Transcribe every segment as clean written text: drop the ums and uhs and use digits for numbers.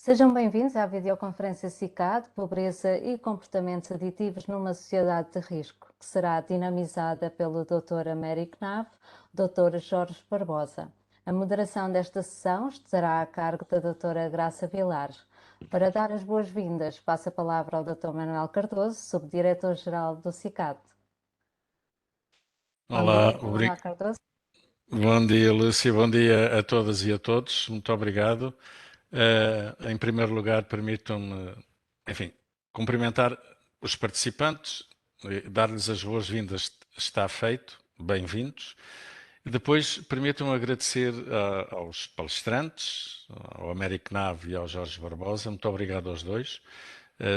Sejam bem-vindos à videoconferência CICAD, Pobreza e Comportamentos Aditivos numa Sociedade de Risco, que será dinamizada pelo Dr. Américo Nave, Dr. Jorge Barbosa. A moderação desta sessão estará a cargo da Dra. Graça Vilares. Para dar as boas-vindas, passo a palavra ao Dr. Manuel Cardoso, Subdiretor-Geral do CICAD. Bom Olá, dia, Manuel Cardoso. bom dia, Lúcia, bom dia a todas e a todos, muito obrigado. Em primeiro lugar, permitam-me, enfim, cumprimentar os participantes, dar-lhes as boas-vindas, está feito, bem-vindos. Depois, permitam-me agradecer aos palestrantes, ao Américo Nave e ao Jorge Barbosa, muito obrigado aos dois.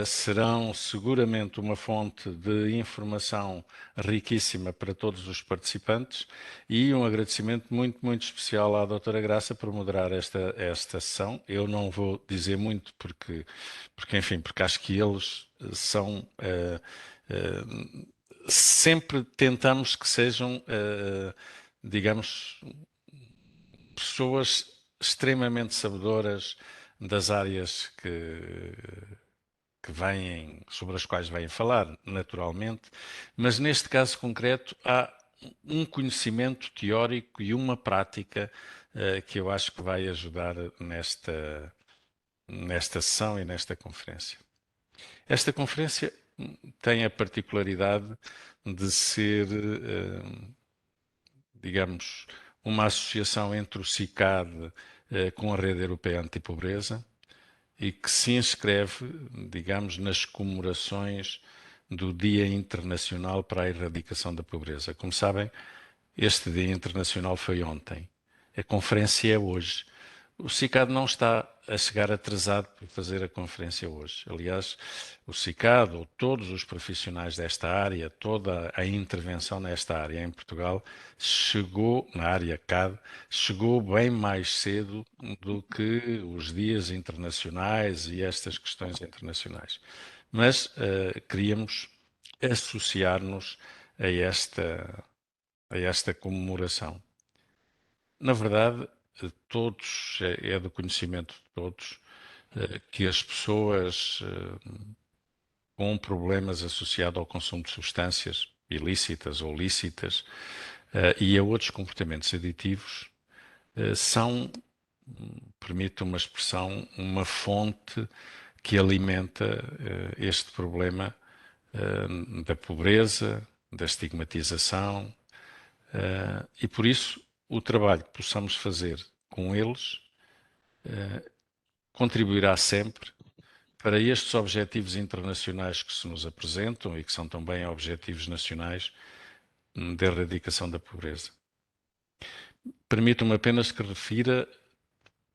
Serão seguramente uma fonte de informação riquíssima para todos os participantes e um agradecimento muito especial à doutora Graça por moderar esta sessão. Eu não vou dizer muito porque acho que eles são... sempre tentamos que sejam, digamos, pessoas extremamente sabedoras das áreas que vêm, sobre as quais vêm falar, naturalmente, mas neste caso concreto há um conhecimento teórico e uma prática que eu acho que vai ajudar nesta sessão e nesta conferência. Esta conferência tem a particularidade de ser, digamos, uma associação entre o CICAD com a Rede Europeia Antipobreza, e que se inscreve, digamos, nas comemorações do Dia Internacional para a Erradicação da Pobreza. Como sabem, este Dia Internacional foi ontem. A conferência é hoje. O CICAD não está a chegar atrasado para fazer a conferência hoje. Aliás, o CICAD, ou todos os profissionais desta área, toda a intervenção nesta área em Portugal, chegou, na área CAD, chegou bem mais cedo do que os dias internacionais e estas questões internacionais. Mas queríamos associar-nos a esta comemoração. Na verdade, todos, é do conhecimento de todos, que as pessoas com problemas associados ao consumo de substâncias ilícitas ou lícitas e a outros comportamentos aditivos são, permito uma expressão, uma fonte que alimenta este problema da pobreza, da estigmatização, e por isso o trabalho que possamos fazer com eles contribuirá sempre para estes objetivos internacionais que se nos apresentam e que são também objetivos nacionais de erradicação da pobreza. Permitam-me apenas que refira,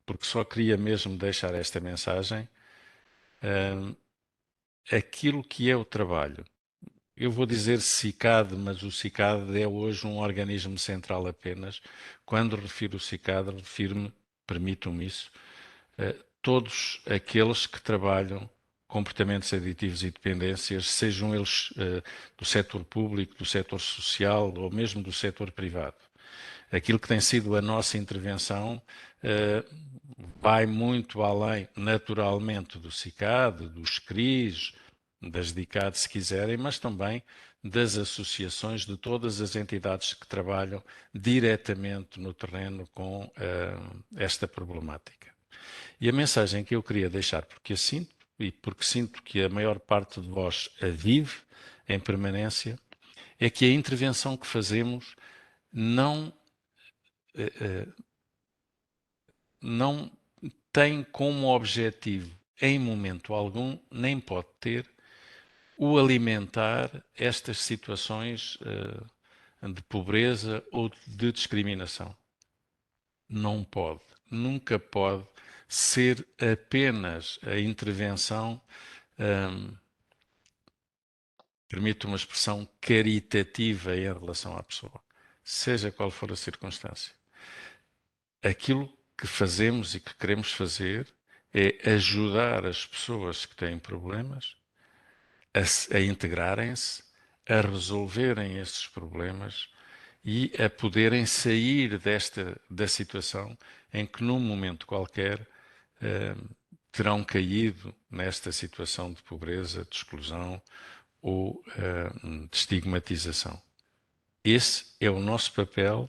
porque só queria mesmo deixar esta mensagem, aquilo que é o trabalho. Eu vou dizer CICAD, mas o CICAD é hoje um organismo central apenas. Quando refiro o CICAD, refiro-me, permitam-me isso, todos aqueles que trabalham comportamentos aditivos e dependências, sejam eles do setor público, do setor social ou mesmo do setor privado. Aquilo que tem sido a nossa intervenção vai muito além, naturalmente, do CICAD, dos CRIs, das DICAD, se quiserem, mas também das associações de todas as entidades que trabalham diretamente no terreno com esta problemática. E a mensagem que eu queria deixar, porque a sinto, e porque sinto que a maior parte de vós a vive em permanência, é que a intervenção que fazemos não tem como objetivo, em momento algum, nem pode ter, o alimentar estas situações de pobreza ou de discriminação. Não pode, nunca pode ser apenas a intervenção, permito uma expressão caritativa em relação à pessoa, seja qual for a circunstância. Aquilo que fazemos e que queremos fazer é ajudar as pessoas que têm problemas a integrarem-se, a resolverem estes problemas e a poderem sair da situação em que num momento qualquer terão caído nesta situação de pobreza, de exclusão ou de estigmatização. Esse é o nosso papel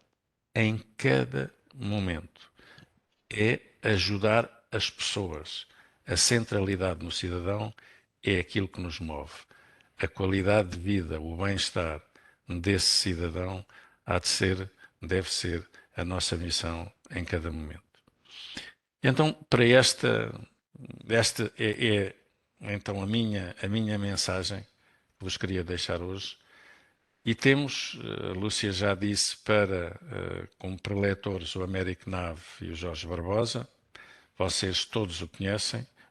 em cada momento. É ajudar as pessoas. A centralidade no cidadão é aquilo que nos move. A qualidade de vida, o bem-estar desse cidadão deve ser a nossa missão em cada momento. Então, para esta é então a minha mensagem que vos queria deixar hoje. E temos, a Lúcia já disse, como preletores o Américo Nave e o Jorge Barbosa. Vocês todos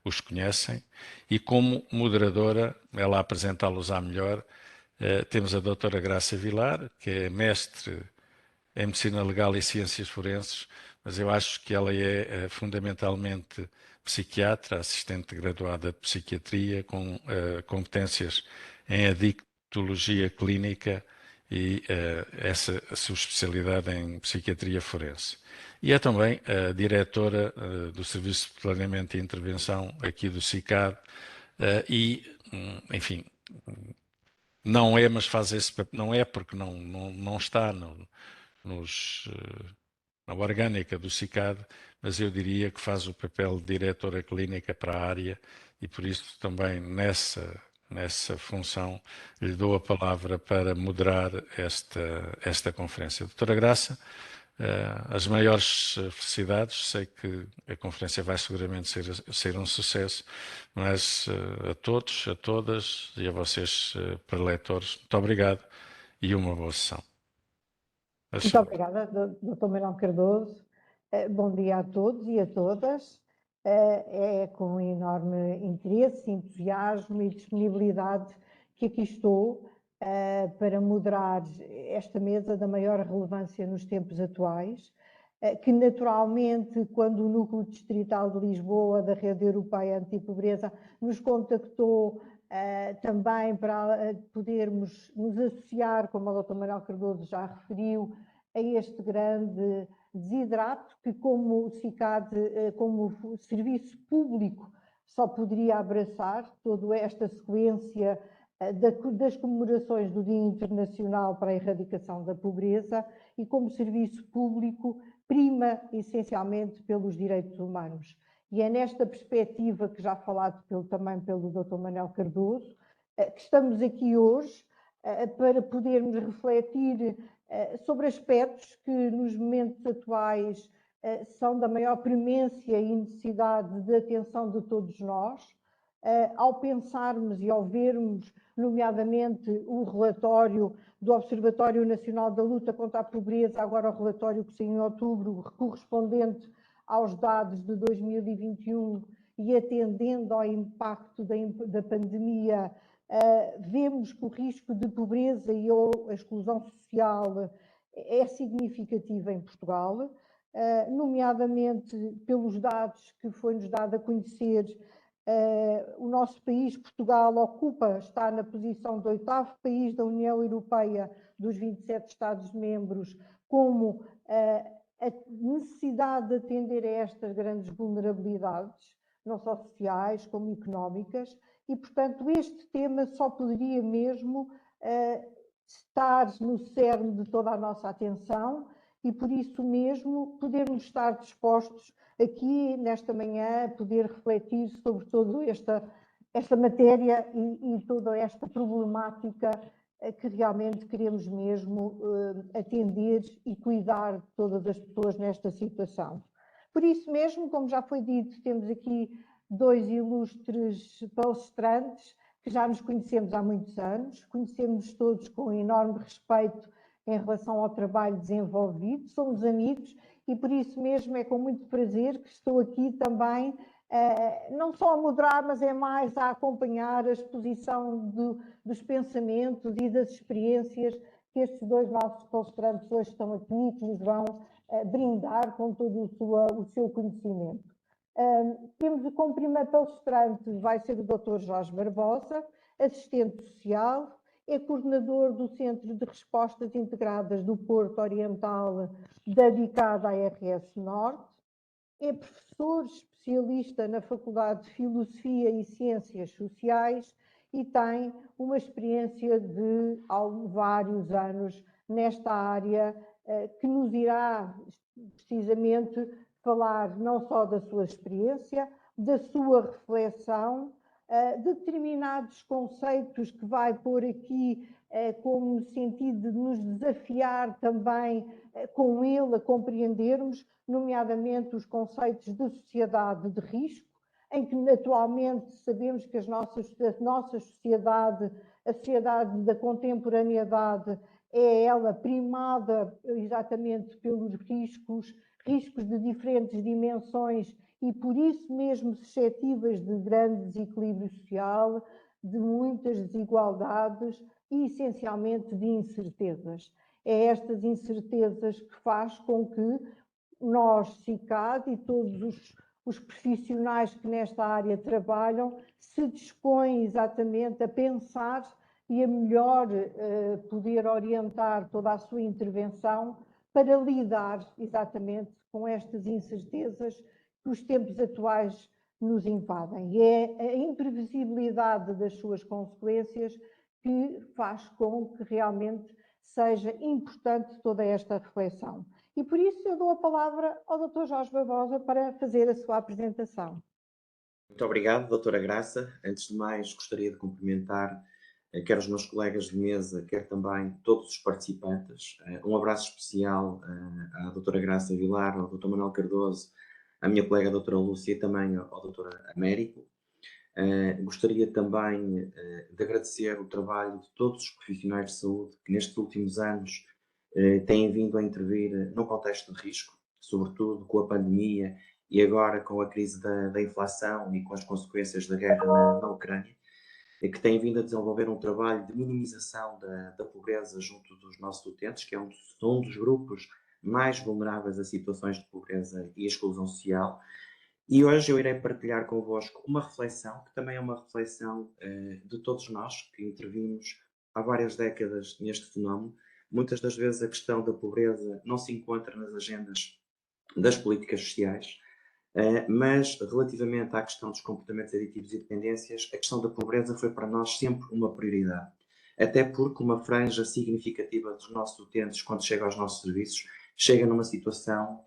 os conhecem, e como moderadora, ela a apresentá-los à melhor, temos a doutora Graça Vilar, que é mestre em Medicina Legal e Ciências Forenses, mas eu acho que ela é fundamentalmente psiquiatra, assistente graduada de Psiquiatria, com competências em adictologia clínica e a sua especialidade em Psiquiatria Forense. E é também a diretora do Serviço de Planeamento e Intervenção aqui do CICAD enfim, não é, mas faz esse papel, não é porque não está na orgânica do CICAD, mas eu diria que faz o papel de diretora clínica para a área e por isso também nessa função lhe dou a palavra para moderar esta conferência. Doutora Graça, as maiores felicidades, sei que a conferência vai seguramente ser um sucesso, mas a todos, a todas e a vocês, preletores, muito obrigado e uma boa sessão. Muito obrigada, Dr. Manuel Cardoso. Bom dia a todos e a todas. É com enorme interesse, entusiasmo e disponibilidade que aqui estou para moderar esta mesa da maior relevância nos tempos atuais, que naturalmente, quando o Núcleo Distrital de Lisboa, da Rede Europeia Antipobreza, nos contactou também para podermos nos associar, como o Dr. Manuel Cardoso já referiu, a este grande desidrato que, como o CICAD, como serviço público, só poderia abraçar toda esta sequência das comemorações do Dia Internacional para a Erradicação da Pobreza e, como serviço público, prima essencialmente pelos direitos humanos. E é nesta perspectiva, que já falado também pelo Dr. Manuel Cardoso, que estamos aqui hoje para podermos refletir sobre aspectos que nos momentos atuais são da maior premência e necessidade de atenção de todos nós, ao pensarmos e ao vermos, nomeadamente, o relatório do Observatório Nacional da Luta contra a Pobreza, agora o relatório que saiu em outubro, correspondente aos dados de 2021 e atendendo ao impacto da pandemia, vemos que o risco de pobreza e ou a exclusão social é significativa em Portugal, nomeadamente pelos dados que foi-nos dado a conhecer. O nosso país, Portugal, está na posição de 8º país da União Europeia, dos 27 Estados-membros, como a necessidade de atender a estas grandes vulnerabilidades, não só sociais como económicas, e, portanto, este tema só poderia mesmo estar no cerne de toda a nossa atenção e, por isso mesmo, podermos estar dispostos aqui, nesta manhã, a poder refletir sobre toda esta matéria e toda esta problemática que realmente queremos mesmo atender e cuidar de todas as pessoas nesta situação. Por isso mesmo, como já foi dito, temos aqui dois ilustres palestrantes que já nos conhecemos há muitos anos, conhecemos todos com enorme respeito em relação ao trabalho desenvolvido, somos amigos e por isso mesmo é com muito prazer que estou aqui também, não só a moderar, mas é mais a acompanhar a exposição dos pensamentos e das experiências que estes dois nossos palestrantes hoje estão aqui e que nos vão brindar com todo o seu conhecimento. Temos como primeiro palestrante, vai ser o Dr. Jorge Barbosa, assistente social, é coordenador do Centro de Respostas Integradas do Porto Oriental, dedicado à RS Norte, é professor especialista na Faculdade de Filosofia e Ciências Sociais e tem uma experiência de vários anos nesta área, que nos irá precisamente falar não só da sua experiência, da sua reflexão, determinados conceitos que vai pôr aqui como no sentido de nos desafiar também com ele a compreendermos, nomeadamente os conceitos de sociedade de risco, em que atualmente sabemos que a nossa sociedade, a sociedade da contemporaneidade, é ela primada exatamente pelos riscos de diferentes dimensões e por isso mesmo suscetíveis de grande desequilíbrio social, de muitas desigualdades e essencialmente de incertezas. É estas incertezas que faz com que nós, CICAD, e todos os profissionais que nesta área trabalham, se dispõem exatamente a pensar e a melhor poder orientar toda a sua intervenção para lidar exatamente com estas incertezas que os tempos atuais nos invadem. E é a imprevisibilidade das suas consequências que faz com que realmente seja importante toda esta reflexão. E por isso eu dou a palavra ao Dr. Jorge Barbosa para fazer a sua apresentação. Muito obrigado, doutora Graça. Antes de mais, gostaria de cumprimentar quer os meus colegas de mesa, quer também todos os participantes. Um abraço especial à doutora Graça Vilar, ao doutor Manuel Cardoso, à minha colega doutora Lúcia e também ao doutor Américo. Gostaria também de agradecer o trabalho de todos os profissionais de saúde que nestes últimos anos têm vindo a intervir no contexto de risco, sobretudo com a pandemia e agora com a crise da inflação e com as consequências da guerra na Ucrânia, que têm vindo a desenvolver um trabalho de minimização da pobreza junto dos nossos utentes, que é um dos grupos mais vulneráveis a situações de pobreza e exclusão social. E hoje eu irei partilhar convosco uma reflexão, que também é uma reflexão de todos nós, que intervimos há várias décadas neste fenómeno. Muitas das vezes a questão da pobreza não se encontra nas agendas das políticas sociais, mas relativamente à questão dos comportamentos aditivos e dependências, a questão da pobreza foi para nós sempre uma prioridade. Até porque uma franja significativa dos nossos utentes, quando chega aos nossos serviços, chega numa situação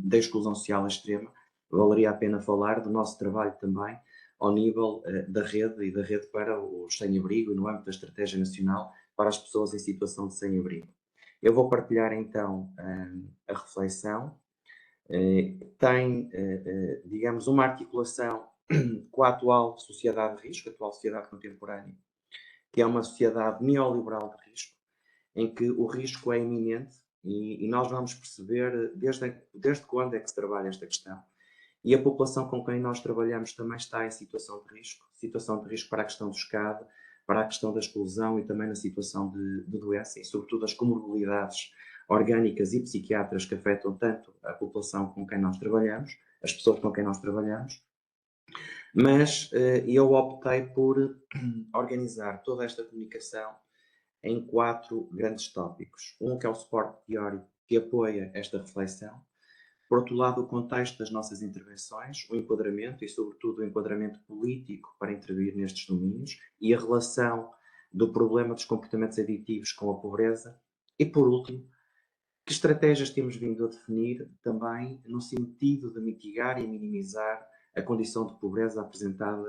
de exclusão social extrema. Valeria a pena falar do nosso trabalho também ao nível da rede e da rede para os sem-abrigo e no âmbito da Estratégia Nacional para as pessoas em situação de sem-abrigo. Eu vou partilhar então a reflexão. Tem, digamos, uma articulação com a atual sociedade de risco, a atual sociedade contemporânea, que é uma sociedade neoliberal de risco, em que o risco é iminente e nós vamos perceber desde quando é que se trabalha esta questão. E a população com quem nós trabalhamos também está em situação de risco para a questão do SCAD, para a questão da exclusão e também na situação de doença e, sobretudo, as comorbilidades orgânicas e psiquiátricas que afetam tanto a população com quem nós trabalhamos, as pessoas com quem nós trabalhamos. Mas eu optei por organizar toda esta comunicação em 4 grandes tópicos. Um que é o suporte teórico que apoia esta reflexão. Por outro lado, o contexto das nossas intervenções, o enquadramento e, sobretudo, o enquadramento político para intervir nestes domínios e a relação do problema dos comportamentos aditivos com a pobreza. E, por último, que estratégias temos vindo a definir também no sentido de mitigar e minimizar a condição de pobreza apresentada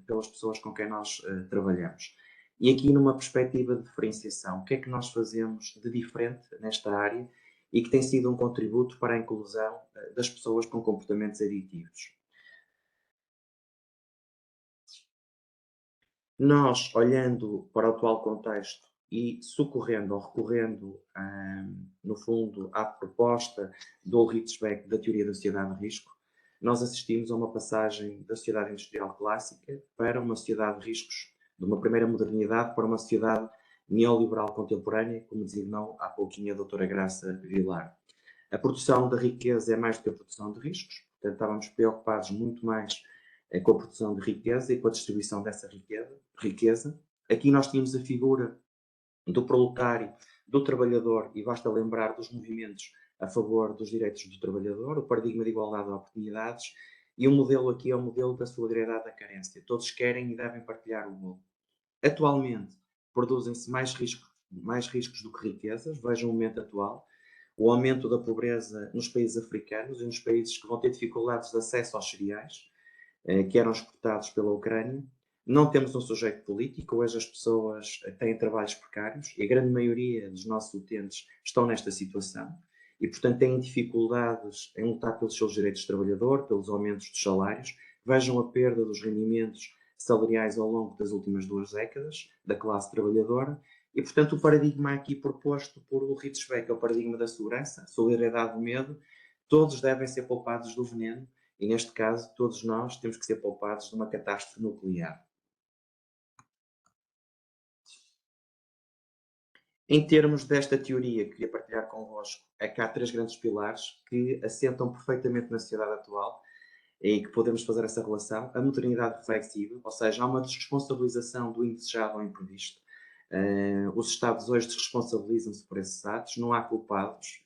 pelas pessoas com quem nós trabalhamos. E aqui numa perspectiva de diferenciação, o que é que nós fazemos de diferente nesta área e que tem sido um contributo para a inclusão das pessoas com comportamentos aditivos. Nós, olhando para o atual contexto e socorrendo ou recorrendo, no fundo, à proposta do Ulrich Beck da teoria da sociedade de risco, nós assistimos a uma passagem da sociedade industrial clássica para uma sociedade de riscos, de uma primeira modernidade para uma sociedade neoliberal contemporânea, como designou há pouquinho a doutora Graça Vilar. A produção da riqueza é mais do que a produção de riscos, portanto estávamos preocupados muito mais com a produção de riqueza e com a distribuição dessa riqueza. Aqui nós tínhamos a figura do proletário, do trabalhador, e basta lembrar dos movimentos a favor dos direitos do trabalhador, o paradigma de igualdade de oportunidades, e o modelo aqui é o modelo da solidariedade da carência. Todos querem e devem partilhar o bolo. Atualmente, produzem-se mais riscos do que riquezas. Vejam o momento atual. O aumento da pobreza nos países africanos e nos países que vão ter dificuldades de acesso aos cereais, que eram exportados pela Ucrânia. Não temos um sujeito político. Hoje as pessoas têm trabalhos precários e a grande maioria dos nossos utentes estão nesta situação. E, portanto, têm dificuldades em lutar pelos seus direitos de trabalhador, pelos aumentos dos salários. Vejam a perda dos rendimentos salariais ao longo das últimas 2 décadas da classe trabalhadora. E, portanto, o paradigma aqui proposto por Ulrich Beck é o paradigma da segurança, solidariedade do medo. Todos devem ser poupados do veneno e, neste caso, todos nós temos que ser poupados de uma catástrofe nuclear. Em termos desta teoria que queria partilhar convosco, é que há 3 grandes pilares que assentam perfeitamente na sociedade atual e que podemos fazer essa relação. A modernidade reflexiva, ou seja, há uma desresponsabilização do indesejado ou imprevisto. Os Estados hoje desresponsabilizam-se por esses atos, não há culpados,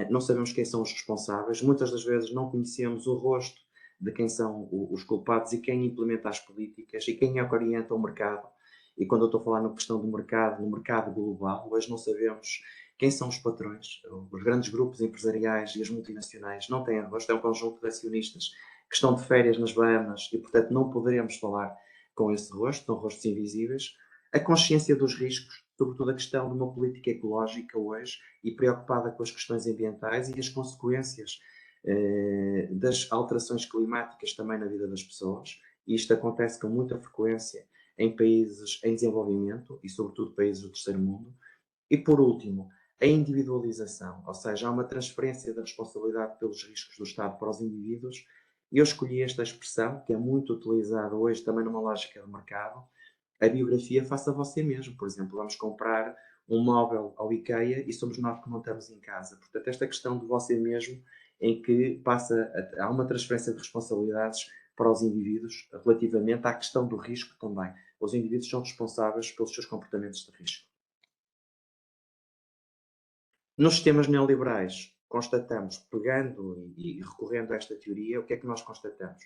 não sabemos quem são os responsáveis, muitas das vezes não conhecemos o rosto de quem são os culpados e quem implementa as políticas e quem é que orienta o mercado. E quando eu estou a falar na questão do mercado, no mercado global, hoje não sabemos quem são os patrões. Os grandes grupos empresariais e as multinacionais não têm rosto, é um conjunto de acionistas que estão de férias nas Bahamas e, portanto, não poderemos falar com esse rosto, são rostos invisíveis. A consciência dos riscos, sobretudo a questão de uma política ecológica hoje e preocupada com as questões ambientais e as consequências das alterações climáticas também na vida das pessoas. E isto acontece com muita frequência em países em desenvolvimento e, sobretudo, países do terceiro mundo. E, por último, a individualização, ou seja, há uma transferência da responsabilidade pelos riscos do Estado para os indivíduos. E eu escolhi esta expressão, que é muito utilizada hoje também numa lógica de mercado. A biografia faça você mesmo. Por exemplo, vamos comprar um móvel ao IKEA e somos nós que montamos em casa. Portanto, esta questão de você mesmo, em que há uma transferência de responsabilidades para os indivíduos relativamente à questão do risco também. Os indivíduos são responsáveis pelos seus comportamentos de risco. Nos sistemas neoliberais, constatamos, pegando e recorrendo a esta teoria, o que é que nós constatamos?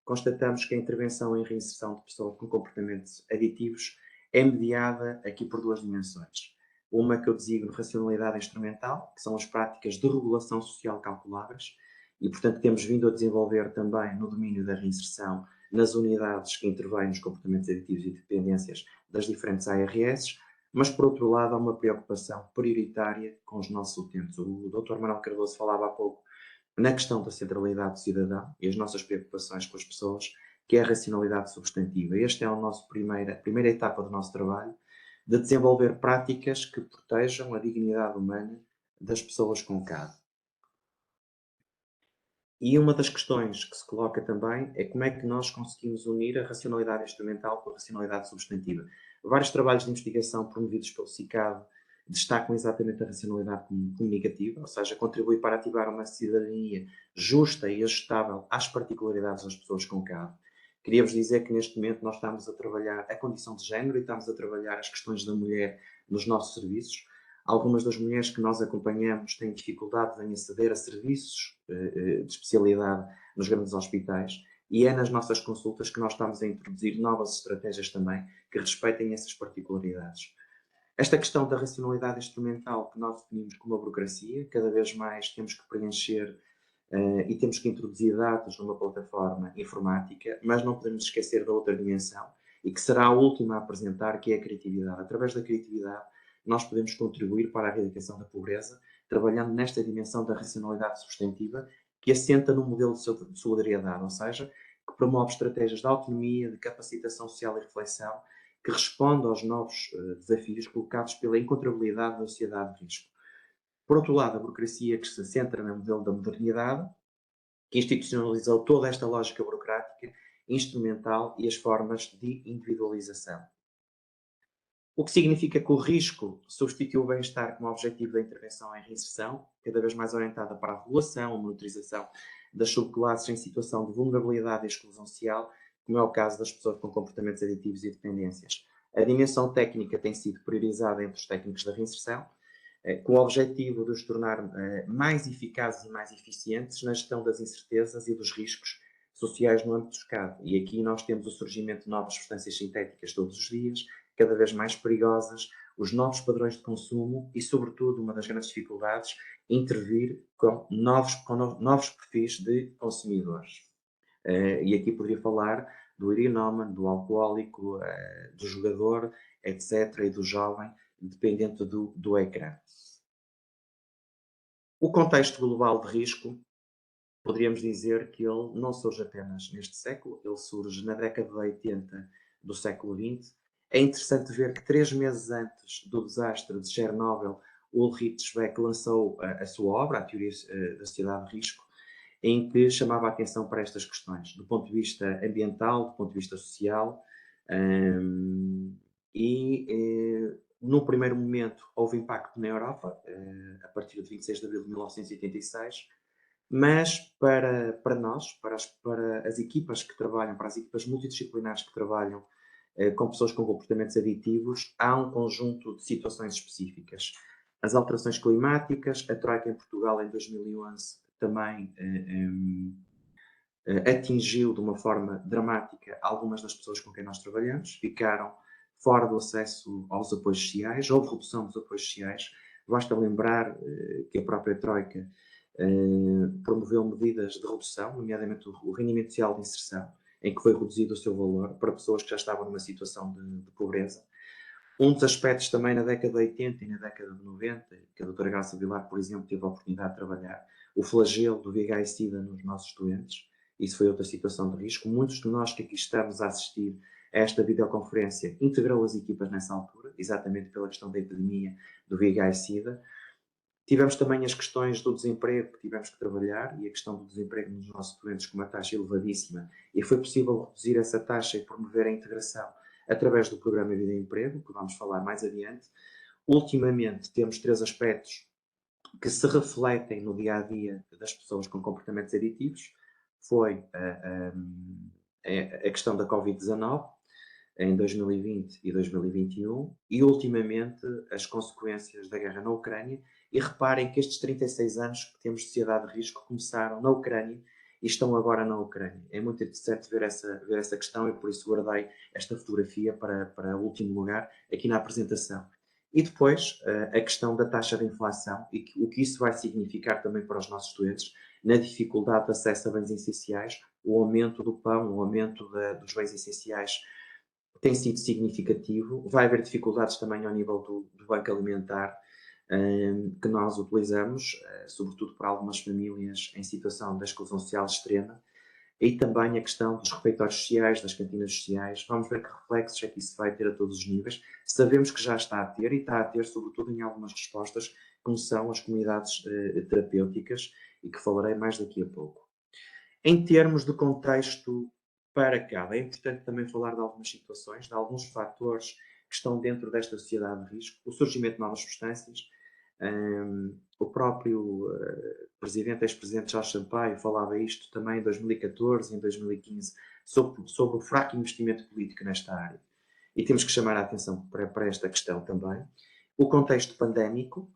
Constatamos que a intervenção em reinserção de pessoas com comportamentos aditivos é mediada aqui por 2 dimensões. Uma que eu designo racionalidade instrumental, que são as práticas de regulação social calculáveis, e, portanto, temos vindo a desenvolver também no domínio da reinserção nas unidades que intervêm nos comportamentos aditivos e dependências das diferentes ARS. Mas, por outro lado, há uma preocupação prioritária com os nossos utentes. O Dr. Manuel Cardoso falava há pouco na questão da centralidade do cidadão e as nossas preocupações com as pessoas, que é a racionalidade substantiva. Esta é a primeira etapa do nosso trabalho, de desenvolver práticas que protejam a dignidade humana das pessoas com CAD. E uma das questões que se coloca também é como é que nós conseguimos unir a racionalidade instrumental com a racionalidade substantiva. Vários trabalhos de investigação promovidos pelo CICAD destacam exatamente a racionalidade comunicativa, ou seja, contribui para ativar uma cidadania justa e ajustável às particularidades das pessoas com CAD. Queria-vos dizer que neste momento nós estamos a trabalhar a condição de género e estamos a trabalhar as questões da mulher nos nossos serviços. Algumas das mulheres que nós acompanhamos têm dificuldades em aceder a serviços de especialidade nos grandes hospitais e é nas nossas consultas que nós estamos a introduzir novas estratégias também que respeitem essas particularidades. Esta questão da racionalidade instrumental que nós definimos como a burocracia, cada vez mais temos que preencher e temos que introduzir dados numa plataforma informática, mas não podemos esquecer da outra dimensão e que será a última a apresentar, que é a criatividade. Através da criatividade, nós podemos contribuir para a erradicação da pobreza, trabalhando nesta dimensão da racionalidade substantiva, que assenta num modelo de solidariedade, ou seja, que promove estratégias de autonomia, de capacitação social e reflexão, que responde aos novos desafios colocados pela encontrabilidade da sociedade de risco. Por outro lado, a burocracia que se centra no modelo da modernidade, que institucionalizou toda esta lógica burocrática, instrumental e as formas de individualização. O que significa que o risco substituiu o bem-estar como objetivo da intervenção em reinserção, cada vez mais orientada para a regulação, a monitorização das subclasses em situação de vulnerabilidade e exclusão social, como é o caso das pessoas com comportamentos aditivos e dependências. A dimensão técnica tem sido priorizada entre os técnicos da reinserção, com o objetivo de os tornar mais eficazes e mais eficientes na gestão das incertezas e dos riscos sociais no âmbito do SCAD. E aqui nós temos o surgimento de novas substâncias sintéticas todos os dias, cada vez mais perigosas, os novos padrões de consumo e, sobretudo, uma das grandes dificuldades, intervir com novos perfis de consumidores. E aqui poderia falar do erinómano, do alcoólico, do jogador, etc., e do jovem, dependente do ecrã. O contexto global de risco, poderíamos dizer que ele não surge apenas neste século, ele surge na década de 80 do século XX. É interessante ver que 3 meses antes do desastre de Chernobyl, Ulrich Beck lançou a sua obra, a Teoria da Sociedade de Risco, em que chamava a atenção para estas questões, do ponto de vista ambiental, do ponto de vista social, num primeiro momento houve impacto na Europa, a partir de 26 de abril de 1986, mas para nós, para as equipas que trabalham, para as equipas multidisciplinares que trabalham com pessoas com comportamentos aditivos, há um conjunto de situações específicas. As alterações climáticas, a Troika em Portugal em 2011 também atingiu de uma forma dramática algumas das pessoas com quem nós trabalhamos, ficaram fora do acesso aos apoios sociais, houve redução dos apoios sociais. Basta lembrar que a própria Troika promoveu medidas de redução, nomeadamente o rendimento social de inserção, em que foi reduzido o seu valor para pessoas que já estavam numa situação de pobreza. Um dos aspectos também na década de 80 e na década de 90, que a doutora Graça Vilar, por exemplo, teve a oportunidade de trabalhar, o flagelo do VIH e SIDA nos nossos doentes. Isso foi outra situação de risco. Muitos de nós que aqui estamos a assistir a esta videoconferência integrou as equipas nessa altura, exatamente pela questão da epidemia do VIH e SIDA. Tivemos também as questões do desemprego que tivemos que trabalhar e a questão do desemprego nos nossos doentes com uma taxa elevadíssima. E foi possível reduzir essa taxa e promover a integração através do Programa Vida e Emprego, que vamos falar mais adiante. Ultimamente, temos 3 aspectos que se refletem no dia-a-dia das pessoas com comportamentos aditivos. Foi a questão da Covid-19 em 2020 e 2021 e, ultimamente, as consequências da guerra na Ucrânia. E reparem que estes 36 anos que temos de sociedade de risco começaram na Ucrânia e estão agora na Ucrânia. É muito interessante ver essa questão e por isso guardei esta fotografia para o último lugar aqui na apresentação. E depois a questão da taxa de inflação e o que isso vai significar também para os nossos doentes na dificuldade de acesso a bens essenciais, o aumento do pão, o aumento dos bens essenciais tem sido significativo. Vai haver dificuldades também ao nível do banco alimentar que nós utilizamos, sobretudo para algumas famílias em situação de exclusão social extrema, e também a questão dos refeitórios sociais, das cantinas sociais. Vamos ver que reflexos é que isso vai ter a todos os níveis. Sabemos que já está a ter, e está a ter sobretudo em algumas respostas, como são as comunidades terapêuticas, e que falarei mais daqui a pouco. Em termos de contexto para cá, é importante também falar de algumas situações, de alguns fatores que estão dentro desta sociedade de risco, o surgimento de novas substâncias. O próprio ex-presidente Jorge Sampaio falava isto também em 2014 e em 2015 sobre o fraco investimento político nesta área. E temos que chamar a atenção para esta questão também. O contexto pandémico,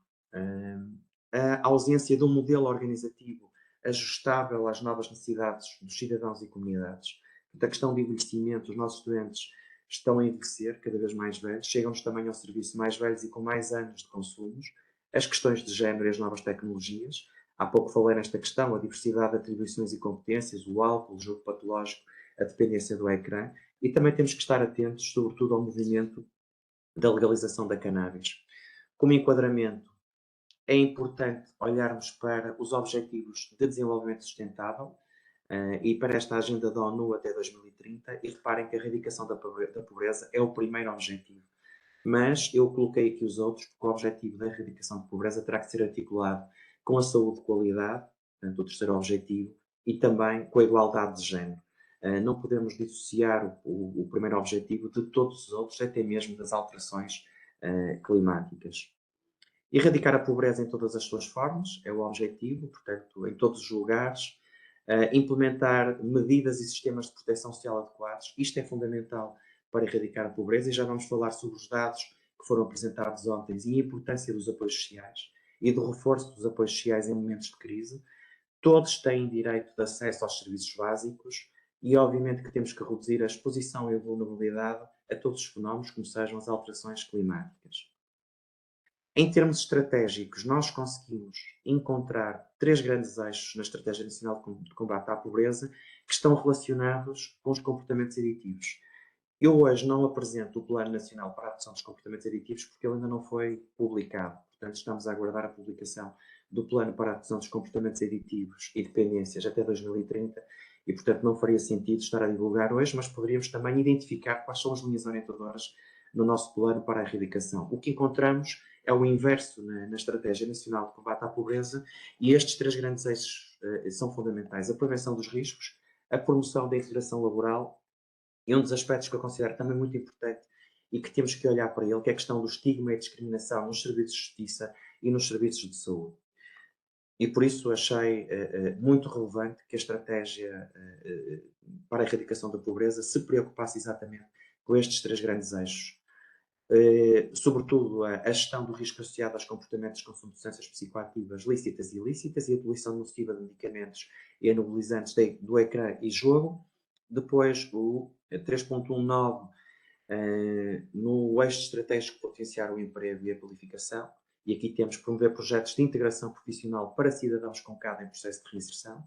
a ausência de um modelo organizativo ajustável às novas necessidades dos cidadãos e comunidades. A questão de envelhecimento, os nossos doentes estão a envelhecer, cada vez mais velhos, chegam-nos também ao serviço mais velhos e com mais anos de consumos. As questões de género e as novas tecnologias. Há pouco falei nesta questão, a diversidade de atribuições e competências, o álcool, o jogo patológico, a dependência do ecrã. E também temos que estar atentos, sobretudo, ao movimento da legalização da cannabis. Como enquadramento, é importante olharmos para os Objetivos de Desenvolvimento Sustentável e para esta agenda da ONU até 2030, e reparem que a erradicação da pobreza é o primeiro objetivo. Mas eu coloquei aqui os outros, porque o objetivo da erradicação de pobreza terá que ser articulado com a saúde de qualidade, portanto, o terceiro objetivo, e também com a igualdade de género. Não podemos dissociar o primeiro objetivo de todos os outros, até mesmo das alterações climáticas. Erradicar a pobreza em todas as suas formas é o objetivo, portanto, em todos os lugares. Implementar medidas e sistemas de proteção social adequados. Isto é fundamental para erradicar a pobreza, e já vamos falar sobre os dados que foram apresentados ontem e a importância dos apoios sociais e do reforço dos apoios sociais em momentos de crise. Todos têm direito de acesso aos serviços básicos e, obviamente, que temos que reduzir a exposição e a vulnerabilidade a todos os fenómenos, como sejam as alterações climáticas. Em termos estratégicos, nós conseguimos encontrar 3 grandes eixos na Estratégia Nacional de Combate à Pobreza que estão relacionados com os comportamentos aditivos. Eu hoje não apresento o Plano Nacional para a Redução dos Comportamentos Aditivos porque ele ainda não foi publicado. Portanto, estamos a aguardar a publicação do Plano para a Redução dos Comportamentos Aditivos e Dependências até 2030 e, portanto, não faria sentido estar a divulgar hoje, mas poderíamos também identificar quais são as linhas orientadoras no nosso plano para a erradicação. O que encontramos é o inverso na Estratégia Nacional de Combate à Pobreza e estes 3 grandes eixos são fundamentais. A prevenção dos riscos, a promoção da integração laboral e um dos aspectos que eu considero também muito importante e que temos que olhar para ele, que é a questão do estigma e discriminação nos serviços de justiça e nos serviços de saúde. E por isso achei muito relevante que a estratégia para a erradicação da pobreza se preocupasse exatamente com estes 3 grandes eixos. Sobretudo a gestão do risco associado aos comportamentos de consumo de substâncias psicoativas lícitas e ilícitas e a utilização nociva de medicamentos e anabolizantes do ecrã e jogo. Depois o 3.19 no eixo estratégico potenciar o emprego e a qualificação. E aqui temos promover projetos de integração profissional para cidadãos com CAD em processo de reinserção.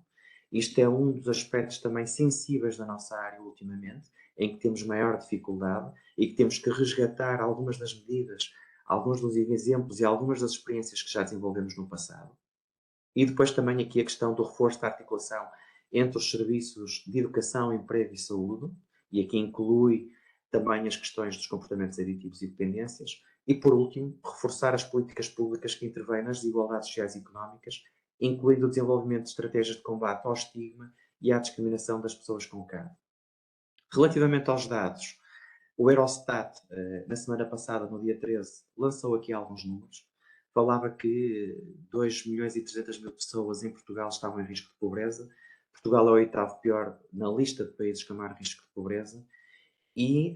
Isto é um dos aspectos também sensíveis da nossa área ultimamente, em que temos maior dificuldade e que temos que resgatar algumas das medidas, alguns dos exemplos e algumas das experiências que já desenvolvemos no passado. E depois também aqui a questão do reforço da articulação entre os serviços de educação, emprego e saúde, e aqui inclui também as questões dos comportamentos aditivos e dependências. E, por último, reforçar as políticas públicas que intervêm nas desigualdades sociais e económicas, incluindo o desenvolvimento de estratégias de combate ao estigma e à discriminação das pessoas com CAD. Relativamente aos dados, o Eurostat, na semana passada, no dia 13, lançou aqui alguns números. Falava que 2.300.000 pessoas em Portugal estavam em risco de pobreza. Portugal é o 8º pior na lista de países com maior risco de pobreza. E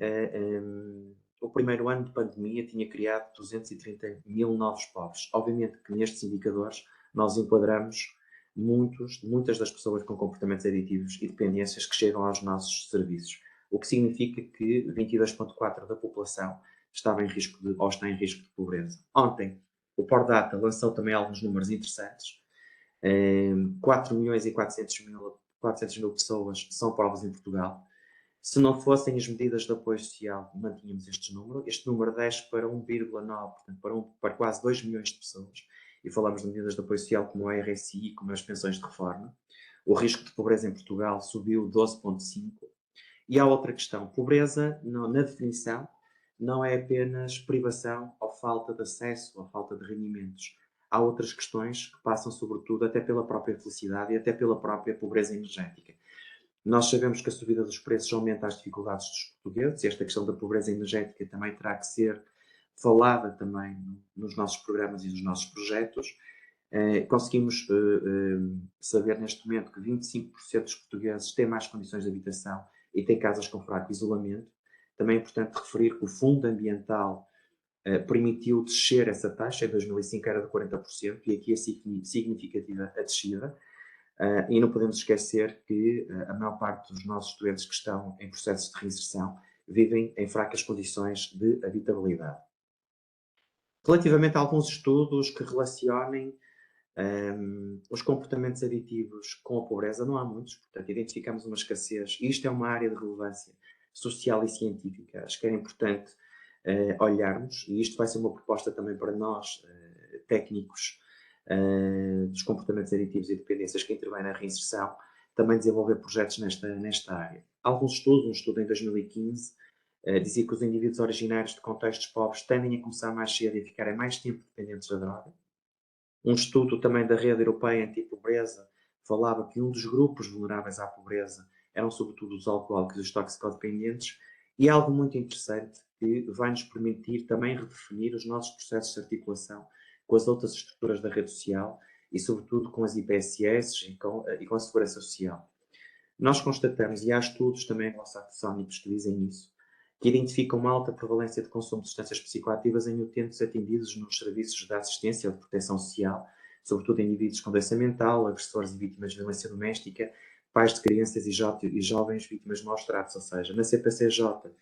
o primeiro ano de pandemia tinha criado 230.000 novos pobres. Obviamente que nestes indicadores nós enquadramos muitas das pessoas com comportamentos aditivos e dependências que chegam aos nossos serviços, o que significa que 22,4% da população estava em risco ou está em risco de pobreza. Ontem, o Pordata lançou também alguns números interessantes. 4.400.000 pessoas são pobres em Portugal. Se não fossem as medidas de apoio social, mantínhamos este número desce para 1,9, portanto para quase 2 milhões de pessoas. E falamos de medidas de apoio social como a RSI, como as pensões de reforma. O risco de pobreza em Portugal subiu 12,5. E há outra questão. Pobreza, na definição, não é apenas privação ou falta de acesso ou falta de rendimentos. Há outras questões que passam, sobretudo, até pela própria felicidade e até pela própria pobreza energética. Nós sabemos que a subida dos preços aumenta as dificuldades dos portugueses e esta questão da pobreza energética também terá que ser falada também nos nossos programas e nos nossos projetos. Conseguimos saber neste momento que 25% dos portugueses têm mais condições de habitação e têm casas com fraco isolamento. Também é importante referir que o Fundo Ambiental permitiu descer essa taxa. Em 2005 era de 40% e aqui é significativa a descida. E não podemos esquecer que a maior parte dos nossos estudantes que estão em processos de reinserção vivem em fracas condições de habitabilidade. Relativamente a alguns estudos que relacionem os comportamentos aditivos com a pobreza, não há muitos, portanto identificamos uma escassez e isto é uma área de relevância social e científica. Acho que era importante olharmos e isto vai ser uma proposta também para nós, técnicos, dos comportamentos aditivos e dependências que intervêm na reinserção, também desenvolver projetos nesta área. Alguns estudos, um estudo em 2015, dizia que os indivíduos originários de contextos pobres tendem a começar mais cedo e a ficarem mais tempo dependentes da droga. Um estudo também da Rede Europeia Anti-Pobreza falava que um dos grupos vulneráveis à pobreza eram sobretudo os alcoólicos e os toxicodependentes, e algo muito interessante que vai nos permitir também redefinir os nossos processos de articulação com as outras estruturas da rede social e, sobretudo, com as IPSS e com a Segurança Social. Nós constatamos, e há estudos também anglo-saxónicos que dizem isso, que identifica uma alta prevalência de consumo de substâncias psicoativas em utentes atendidos nos serviços de assistência ou de proteção social, sobretudo indivíduos com doença mental, agressores e vítimas de violência doméstica, pais de crianças e jovens vítimas de maus tratos. Ou seja, na CPCJ,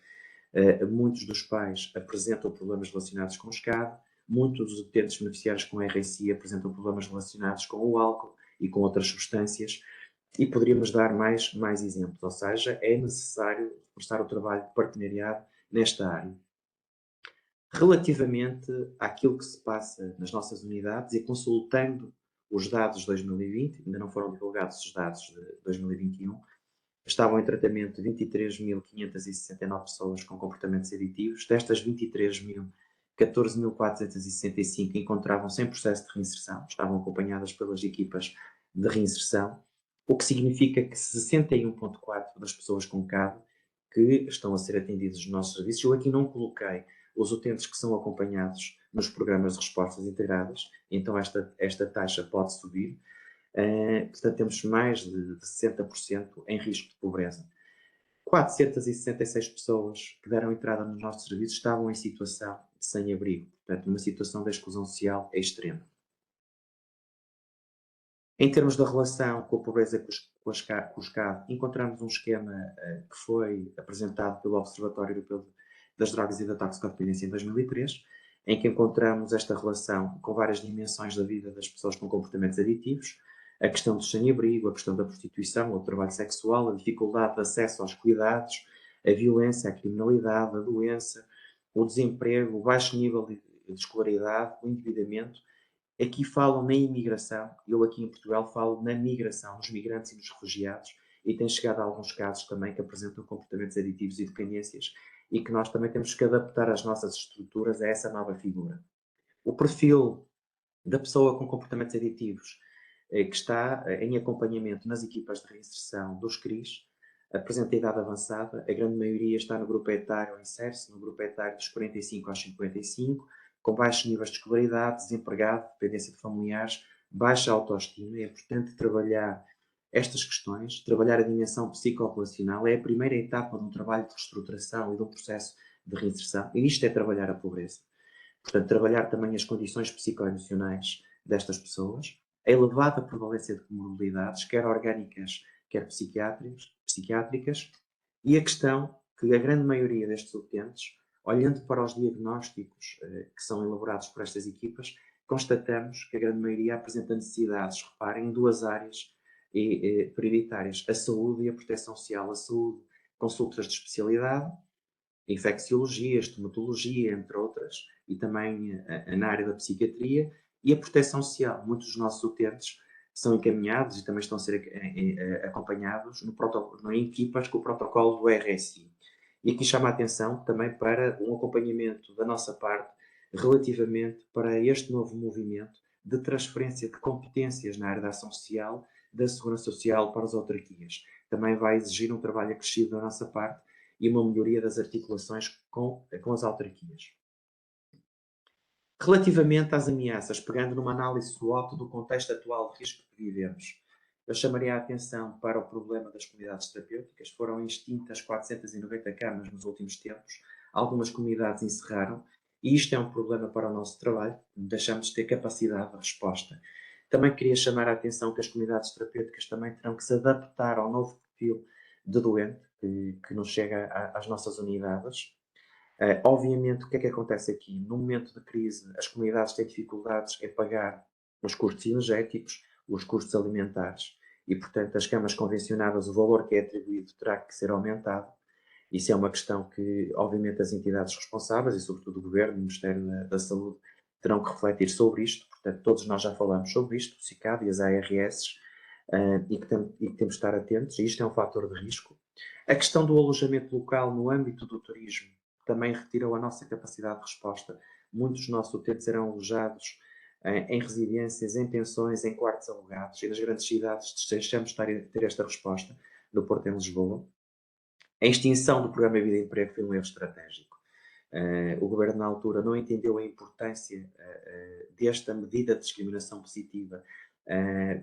muitos dos pais apresentam problemas relacionados com o SCAD, muitos dos utentes beneficiários com RSI apresentam problemas relacionados com o álcool e com outras substâncias, e poderíamos dar mais exemplos. Ou seja, é necessário reforçar o trabalho de partenariado nesta área. Relativamente àquilo que se passa nas nossas unidades e consultando os dados de 2020, ainda não foram divulgados os dados de 2021, estavam em tratamento 23.569 pessoas com comportamentos aditivos. Destas 23.000, 14.465 encontravam-se em processo de reinserção, estavam acompanhadas pelas equipas de reinserção, o que significa que 61,4% das pessoas com CAD que estão a ser atendidas nos nossos serviços. Eu aqui não coloquei os utentes que são acompanhados nos programas de respostas integradas, então esta taxa pode subir. Portanto, temos mais de 60% em risco de pobreza. 466 pessoas que deram entrada nos nossos serviços estavam em situação de sem-abrigo, portanto, uma situação de exclusão social extrema. Em termos da relação com a pobreza com os CAD, encontramos um esquema que foi apresentado pelo Observatório Europeu das Drogas e da Toxicodependência em 2003, em que encontramos esta relação com várias dimensões da vida das pessoas com comportamentos aditivos, a questão do sem-abrigo, a questão da prostituição, o trabalho sexual, a dificuldade de acesso aos cuidados, a violência, a criminalidade, a doença, o desemprego, o baixo nível de escolaridade, o endividamento. Aqui falam na imigração, eu aqui em Portugal falo na migração, nos migrantes e nos refugiados, e tem chegado a alguns casos também que apresentam comportamentos aditivos e dependências, e que nós também temos que adaptar as nossas estruturas a essa nova figura. O perfil da pessoa com comportamentos aditivos que está em acompanhamento nas equipas de reinserção dos CRIs, apresenta idade avançada, a grande maioria está no grupo etário, insere-se no grupo etário dos 45 aos 55, com baixos níveis de escolaridade, desempregado, dependência de familiares, baixa autoestima. É importante trabalhar estas questões, trabalhar a dimensão psicopopulacional, é a primeira etapa de um trabalho de reestruturação e de um processo de reinserção, e isto é trabalhar a pobreza. Portanto, trabalhar também as condições psicoemocionais destas pessoas, a elevada prevalência de comorbilidades, quer orgânicas, quer psiquiátricas, e a questão que a grande maioria destes utentes, olhando para os diagnósticos que são elaborados por estas equipas, constatamos que a grande maioria apresenta necessidades, reparem, em duas áreas prioritárias: a saúde e a proteção social. A saúde, consultas de especialidade, infecciologia, estomatologia, entre outras, e também na área da psiquiatria, e a proteção social. Muitos dos nossos utentes são encaminhados e também estão a ser acompanhados em equipas com o protocolo do RSI. E aqui chama a atenção também para um acompanhamento da nossa parte relativamente para este novo movimento de transferência de competências na área da ação social, da segurança social para as autarquias. Também vai exigir um trabalho acrescido da nossa parte e uma melhoria das articulações com as autarquias. Relativamente às ameaças, pegando numa análise SWOT do contexto atual de risco que vivemos, eu chamaria a atenção para o problema das comunidades terapêuticas. Foram extintas 490 camas nos últimos tempos, algumas comunidades encerraram, e isto é um problema para o nosso trabalho, deixamos de ter capacidade de resposta. Também queria chamar a atenção que as comunidades terapêuticas também terão que se adaptar ao novo perfil de doente que nos chega às nossas unidades. Obviamente, o que é que acontece aqui? No momento de crise, as comunidades têm dificuldades em pagar os custos energéticos, os custos alimentares, e, portanto, as camas convencionadas, o valor que é atribuído terá que ser aumentado. Isso é uma questão que, obviamente, as entidades responsáveis, e sobretudo o Governo, o Ministério da Saúde, terão que refletir sobre isto. Portanto, todos nós já falamos sobre isto, o SICAD e as ARS, e que temos de estar atentos, e isto é um fator de risco. A questão do alojamento local no âmbito do turismo também retirou a nossa capacidade de resposta. Muitos dos nossos utentes eram alojados em residências, em pensões, em quartos alugados, e nas grandes cidades deixamos de ter esta resposta, no Porto, em Lisboa. A extinção do programa Vida e Emprego foi um erro estratégico. O Governo, na altura, não entendeu a importância desta medida de discriminação positiva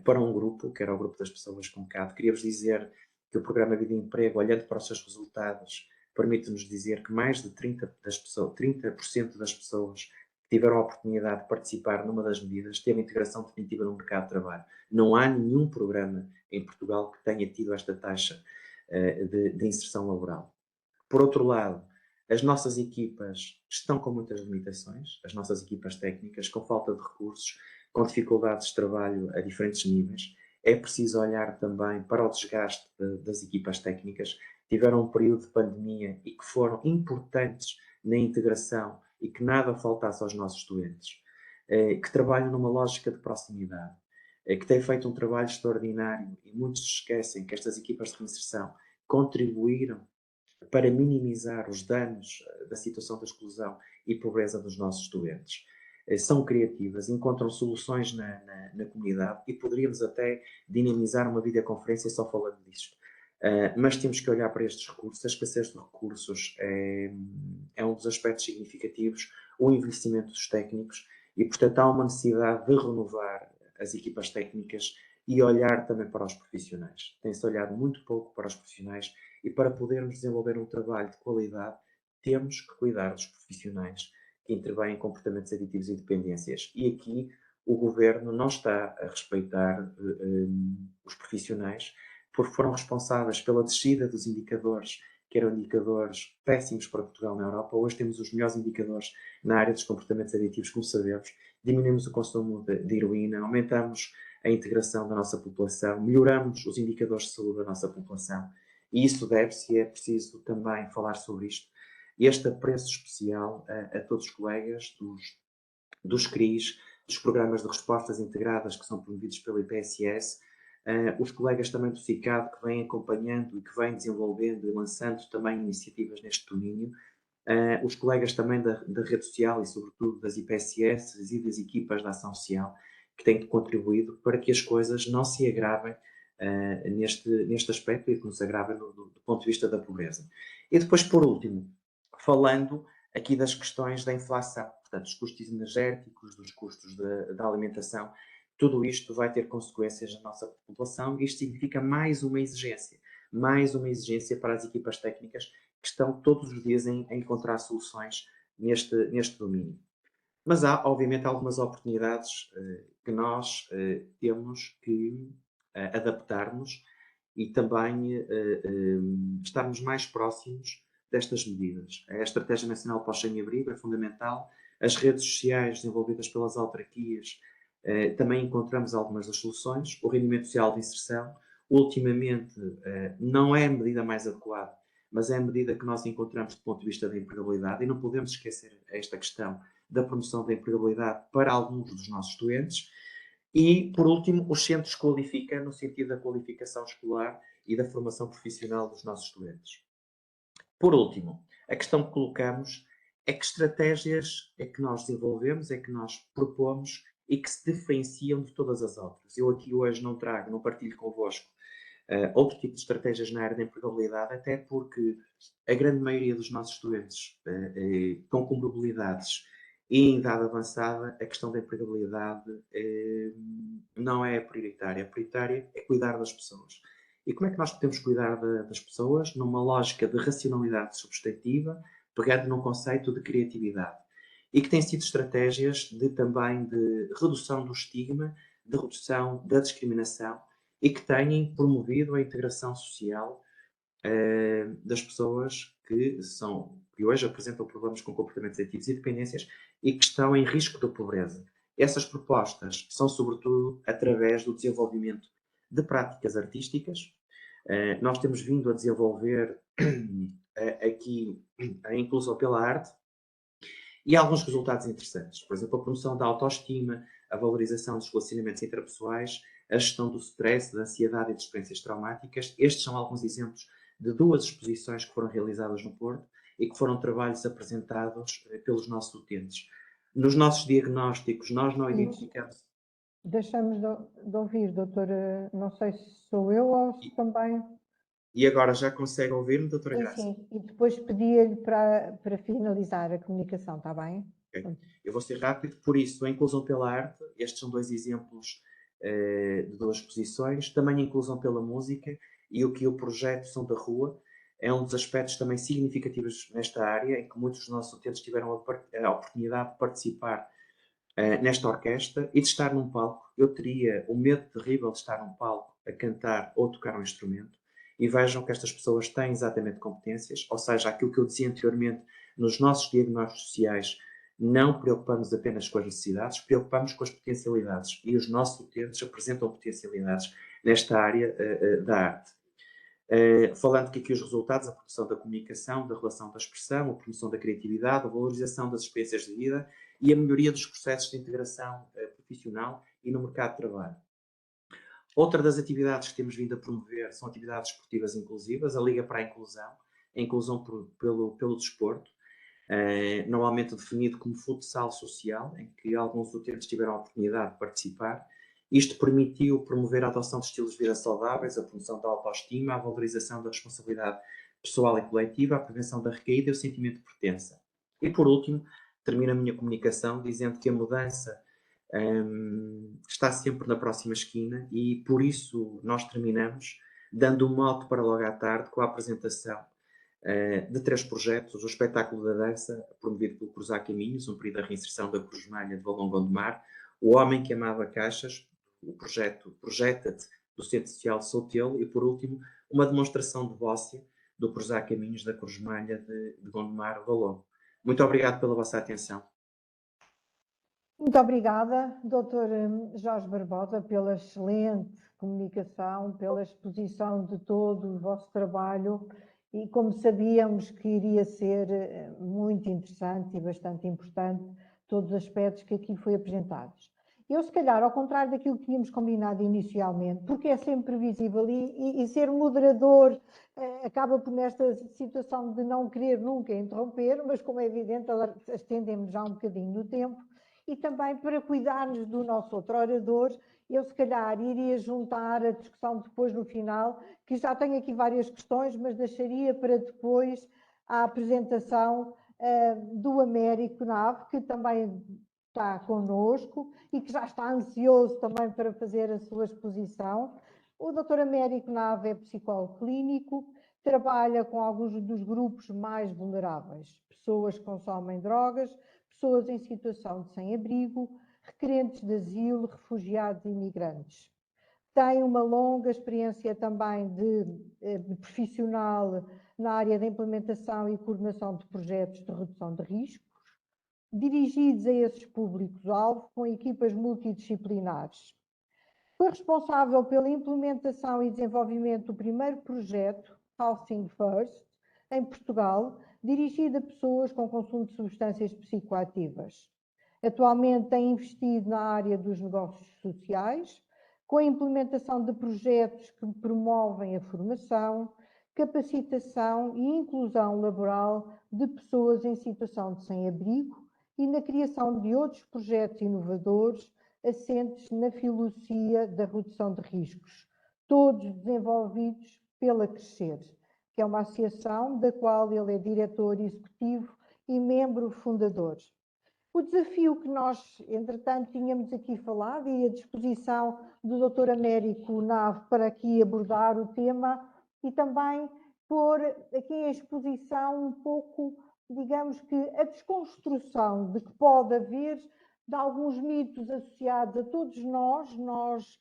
para um grupo, que era o grupo das pessoas com CAD. Queria-vos dizer que o programa Vida e Emprego, olhando para os seus resultados, permite-nos dizer que mais de 30% das pessoas que tiveram a oportunidade de participar numa das medidas teve integração definitiva no mercado de trabalho. Não há nenhum programa em Portugal que tenha tido esta taxa de inserção laboral. Por outro lado, as nossas equipas estão com muitas limitações, as nossas equipas técnicas, com falta de recursos, com dificuldades de trabalho a diferentes níveis. É preciso olhar também para o desgaste das equipas técnicas. Tiveram um período de pandemia e que foram importantes na integração e que nada faltasse aos nossos doentes, que trabalham numa lógica de proximidade, que têm feito um trabalho extraordinário e muitos se esquecem que estas equipas de reinserção contribuíram para minimizar os danos da situação de exclusão e pobreza dos nossos doentes. São criativas, encontram soluções na comunidade e poderíamos até dinamizar uma videoconferência só falando disto. Mas temos que olhar para estes recursos. A escassez de recursos é um dos aspectos significativos, o envelhecimento dos técnicos e, portanto, há uma necessidade de renovar as equipas técnicas e olhar também para os profissionais. Tem-se olhado muito pouco para os profissionais e para podermos desenvolver um trabalho de qualidade temos que cuidar dos profissionais que intervêm em comportamentos aditivos e dependências. E aqui o Governo não está a respeitar os profissionais porque foram responsáveis pela descida dos indicadores, que eram indicadores péssimos para Portugal na Europa. Hoje temos os melhores indicadores na área dos comportamentos aditivos, como sabemos. Diminuímos o consumo de heroína, aumentamos a integração da nossa população, melhoramos os indicadores de saúde da nossa população. E isso deve-se, e é preciso também falar sobre isto, este apreço especial a todos os colegas dos CRIs, dos programas de respostas integradas que são promovidos pela IPSS, os colegas também do CICAD que vêm acompanhando e que vêm desenvolvendo e lançando também iniciativas neste domínio, os colegas também da rede social e sobretudo das IPSS e das equipas da ação social que têm contribuído para que as coisas não se agravem neste aspecto e que nos agravem do ponto de vista da pobreza. E depois, por último, falando aqui das questões da inflação, portanto, dos custos energéticos, dos custos da alimentação, tudo isto vai ter consequências na nossa população e isto significa mais uma exigência para as equipas técnicas que estão todos os dias a encontrar soluções neste domínio. Mas há, obviamente, algumas oportunidades que nós temos que adaptar-nos e também estarmos mais próximos destas medidas. A Estratégia Nacional para o Sem-Abrigo é fundamental. As redes sociais desenvolvidas pelas autarquias também encontramos algumas das soluções. O rendimento social de inserção, ultimamente, não é a medida mais adequada, mas é a medida que nós encontramos do ponto de vista da empregabilidade e não podemos esquecer esta questão da promoção da empregabilidade para alguns dos nossos doentes. E, por último, os centros qualificam no sentido da qualificação escolar e da formação profissional dos nossos doentes. Por último, a questão que colocamos é que estratégias é que nós desenvolvemos, é que nós propomos e que se diferenciam de todas as outras. Eu aqui hoje não partilho convosco outro tipo de estratégias na área da empregabilidade, até porque a grande maioria dos nossos doentes com comorbilidades e em idade avançada, a questão da empregabilidade não é prioritária. A prioritária é cuidar das pessoas. E como é que nós podemos cuidar das pessoas? Numa lógica de racionalidade substantiva, pegando num conceito de criatividade. E que tem sido estratégias também de redução do estigma, de redução da discriminação e que têm promovido a integração social das pessoas que hoje apresentam problemas com comportamentos aditivos e dependências e que estão em risco de pobreza. Essas propostas são sobretudo através do desenvolvimento de práticas artísticas. Nós temos vindo a desenvolver aqui a inclusão pela arte e há alguns resultados interessantes. Por exemplo, a promoção da autoestima, a valorização dos relacionamentos interpessoais, a gestão do stress, da ansiedade e de experiências traumáticas. Estes são alguns exemplos de 2 exposições que foram realizadas no Porto e que foram trabalhos apresentados pelos nossos utentes. Nos nossos diagnósticos, nós não identificamos... Deixamos de ouvir, doutora, não sei se sou eu ou se também... E agora já consegue ouvir-me, doutora Graça? Sim, e depois pedia-lhe para finalizar a comunicação, está bem? Okay. Eu vou ser rápido, por isso, a inclusão pela arte, estes são 2 exemplos de 2 exposições, também a inclusão pela música e o que o projeto Som da Rua, é um dos aspectos também significativos nesta área, em que muitos dos nossos utentes tiveram a oportunidade de participar nesta orquestra e de estar num palco. Eu teria o medo terrível de estar num palco a cantar ou tocar um instrumento, e vejam que estas pessoas têm exatamente competências, ou seja, aquilo que eu dizia anteriormente, nos nossos diagnósticos sociais, não preocupamos apenas com as necessidades, preocupamos com as potencialidades, e os nossos utentes apresentam potencialidades nesta área da arte. Falando que aqui os resultados, a promoção da comunicação, da relação da expressão, a promoção da criatividade, a valorização das experiências de vida e a melhoria dos processos de integração profissional e no mercado de trabalho. Outra das atividades que temos vindo a promover são atividades esportivas inclusivas, a Liga para a inclusão pelo desporto, normalmente definido como futsal social, em que alguns utentes tiveram a oportunidade de participar. Isto permitiu promover a adoção de estilos de vida saudáveis, a promoção da autoestima, a valorização da responsabilidade pessoal e coletiva, a prevenção da recaída e o sentimento de pertença. E, por último, termino a minha comunicação dizendo que a mudança está sempre na próxima esquina, e por isso nós terminamos dando um mote para logo à tarde com a apresentação de 3 projetos: o espetáculo da dança, promovido pelo Cruzar Caminhos, um período de reinserção da Cruz Malha de Valongo de Mar, O Homem que Amava Caixas, o projeto Projeta-te, do Centro Social Soutelo, e por último, uma demonstração de vócia do Cruzar Caminhos da Cruz Malha de Gondomar, Valongo. Muito obrigado pela vossa atenção. Muito obrigada, Dr. Jorge Barbosa, pela excelente comunicação, pela exposição de todo o vosso trabalho, e como sabíamos que iria ser muito interessante e bastante importante, todos os aspectos que aqui foi apresentados. Eu, se calhar, ao contrário daquilo que tínhamos combinado inicialmente, porque é sempre previsível e ser moderador acaba por, nesta situação de não querer nunca interromper, mas como é evidente, estendemos já um bocadinho no tempo. E também para cuidarmos do nosso outro orador, eu se calhar iria juntar a discussão depois no final, que já tenho aqui várias questões, mas deixaria para depois a apresentação do Américo Nave, que também está connosco e que já está ansioso também para fazer a sua exposição. O Dr. Américo Nave é psicólogo clínico, trabalha com alguns dos grupos mais vulneráveis, pessoas que consomem drogas, pessoas em situação de sem-abrigo, requerentes de asilo, refugiados e imigrantes. Tem uma longa experiência também de profissional na área da implementação e coordenação de projetos de redução de riscos, dirigidos a esses públicos-alvo com equipas multidisciplinares. Foi responsável pela implementação e desenvolvimento do primeiro projeto, Housing First, em Portugal, dirigido a pessoas com consumo de substâncias psicoativas. Atualmente tem investido na área dos negócios sociais, com a implementação de projetos que promovem a formação, capacitação e inclusão laboral de pessoas em situação de sem-abrigo e na criação de outros projetos inovadores assentes na filosofia da redução de riscos, todos desenvolvidos pela Crescer, que é uma associação da qual ele é diretor executivo e membro fundador. O desafio que nós, entretanto, tínhamos aqui falado e a disposição do Dr. Américo Nave para aqui abordar o tema e também pôr aqui em exposição um pouco, digamos que, a desconstrução de que pode haver de alguns mitos associados a todos nós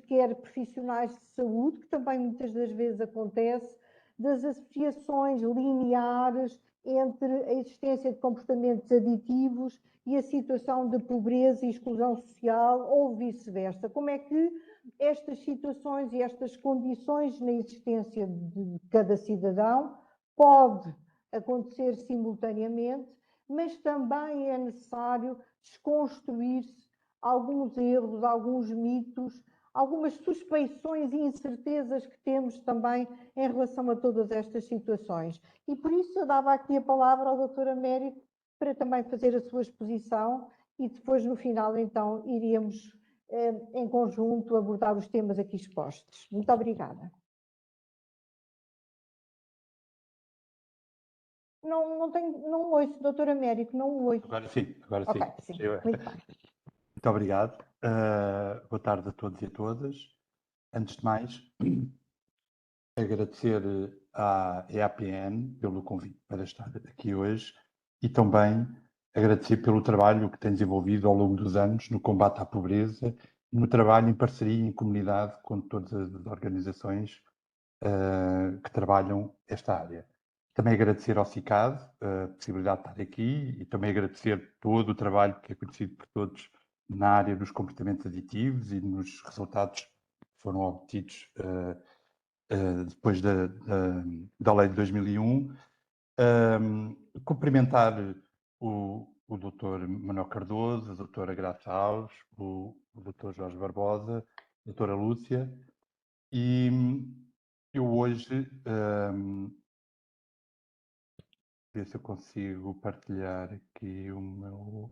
quer profissionais de saúde, que também muitas das vezes acontece, das associações lineares entre a existência de comportamentos aditivos e a situação de pobreza e exclusão social, ou vice-versa. Como é que estas situações e estas condições na existência de cada cidadão pode acontecer simultaneamente, mas também é necessário desconstruir-se alguns erros, alguns mitos, algumas suspeições e incertezas que temos também em relação a todas estas situações. E por isso eu dava aqui a palavra ao Dr. Américo para também fazer a sua exposição e depois no final então iríamos em conjunto abordar os temas aqui expostos. Muito obrigada. Não ouço, Dr. Américo, não ouço. Agora sim, agora sim. Ok, sim, muito bem. Muito obrigado. Boa tarde a todos e a todas. Antes de mais, agradecer à EAPN pelo convite para estar aqui hoje e também agradecer pelo trabalho que tem desenvolvido ao longo dos anos no combate à pobreza, no trabalho em parceria e em comunidade com todas as organizações que trabalham esta área. Também agradecer ao CICAD a possibilidade de estar aqui e também agradecer todo o trabalho que é conhecido por todos na área dos comportamentos aditivos e nos resultados que foram obtidos depois da lei de 2001. Cumprimentar o Dr. Manuel Cardoso, a doutora Graça Alves, o Dr. Jorge Barbosa, a doutora Lúcia, e eu hoje, ver se eu consigo partilhar aqui o meu...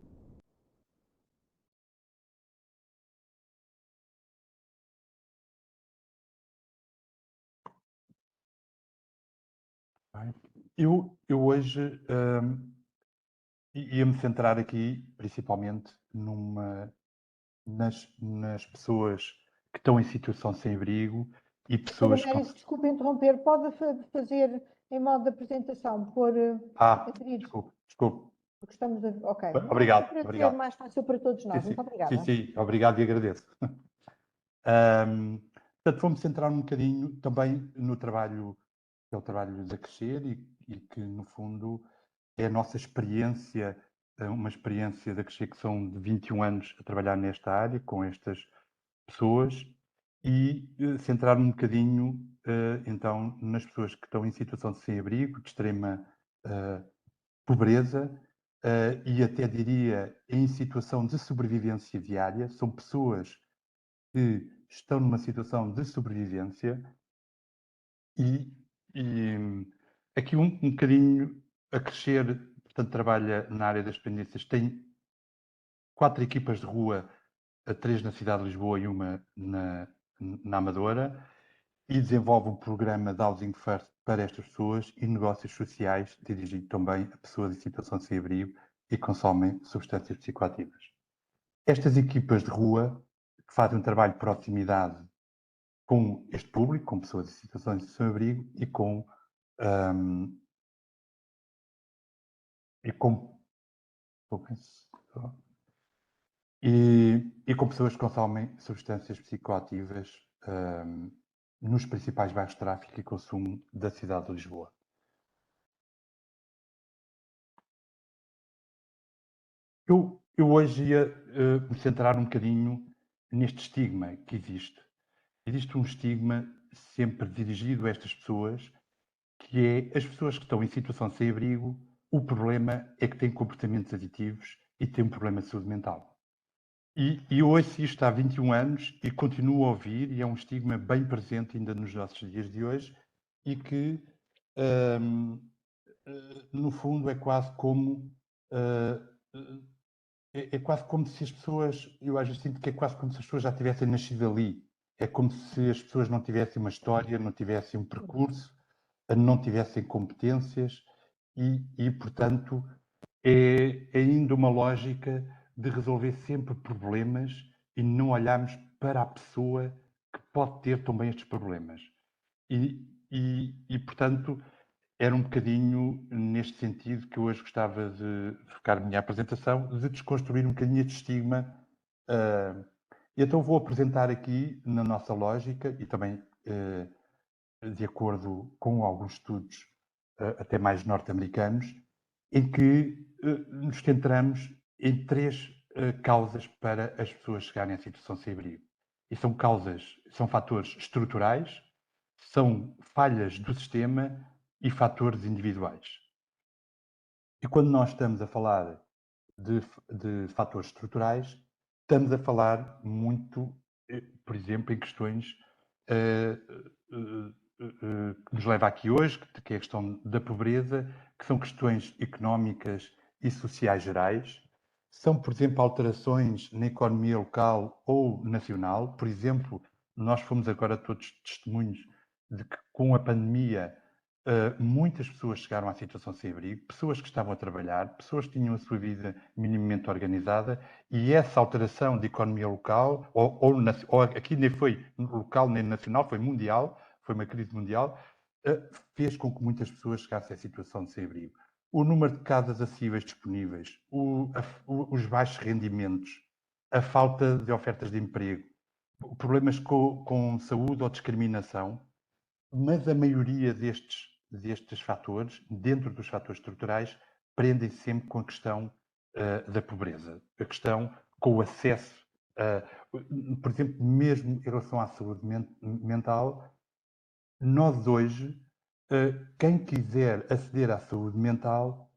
Eu hoje ia-me centrar aqui, principalmente, nas pessoas que estão em situação sem abrigo e pessoas que... Desculpe interromper, pode fazer em modo de apresentação, pôr... desculpe. Porque estamos a... Ok. Obrigado. Para obrigado. ser mais fácil para todos nós. Sim, Muito obrigada. Sim, obrigado e agradeço. Portanto, vou-me centrar um bocadinho também no trabalho, que é o trabalho da Crescer e que, no fundo, é a nossa experiência, uma experiência da Crescer que são de 21 anos a trabalhar nesta área, com estas pessoas, e centrar um bocadinho, então, nas pessoas que estão em situação de sem-abrigo, de extrema pobreza, e até diria em situação de sobrevivência diária. São pessoas que estão numa situação de sobrevivência e aqui um bocadinho a Crescer, portanto, trabalha na área das dependências, tem 4 equipas de rua, 3 na cidade de Lisboa e uma na Amadora, e desenvolve um programa de Housing First para estas pessoas e negócios sociais dirigido também a pessoas em situação de sem-abrigo e consomem substâncias psicoativas. Estas equipas de rua que fazem um trabalho de proximidade com este público, com pessoas em situações de sem-abrigo e com pessoas que consomem substâncias psicoativas nos principais bairros de tráfico e consumo da cidade de Lisboa. Eu hoje ia me centrar um bocadinho neste estigma que existe. Existe um estigma sempre dirigido a estas pessoas, que é as pessoas que estão em situação de sem-abrigo, o problema é que têm comportamentos aditivos e têm um problema de saúde mental. E eu ouço isto há 21 anos e continuo a ouvir, e é um estigma bem presente ainda nos nossos dias de hoje, e que, no fundo, é quase como... é quase como se as pessoas... Eu às vezes sinto que é quase como se as pessoas já tivessem nascido ali. É como se as pessoas não tivessem uma história, não tivessem um percurso, não tivessem competências e portanto, é ainda uma lógica de resolver sempre problemas e não olharmos para a pessoa que pode ter também estes problemas. Portanto, era um bocadinho neste sentido que eu hoje gostava de focar a minha apresentação, de desconstruir um bocadinho este estigma. Então vou apresentar aqui, na nossa lógica, e também de acordo com alguns estudos até mais norte-americanos, em que nos centramos em 3 causas para as pessoas chegarem à situação sem abrigo. E são fatores estruturais, são falhas do sistema e fatores individuais. E quando nós estamos a falar de fatores estruturais, estamos a falar muito, por exemplo, em questões que nos leva aqui hoje, que é a questão da pobreza, que são questões económicas e sociais gerais. São, por exemplo, alterações na economia local ou nacional. Por exemplo, nós fomos agora todos testemunhos de que, com a pandemia, muitas pessoas chegaram à situação sem abrigo, pessoas que estavam a trabalhar, pessoas que tinham a sua vida minimamente organizada, e essa alteração de economia local, ou aqui nem foi local nem nacional, foi mundial, foi uma crise mundial, fez com que muitas pessoas chegassem à situação de sem-abrigo. O número de casas acessíveis disponíveis, os baixos rendimentos, a falta de ofertas de emprego, problemas com saúde ou discriminação, mas a maioria destes fatores, dentro dos fatores estruturais, prendem sempre com a questão da pobreza, a questão com o acesso, por exemplo, mesmo em relação à saúde mental, nós hoje, quem quiser aceder à saúde mental,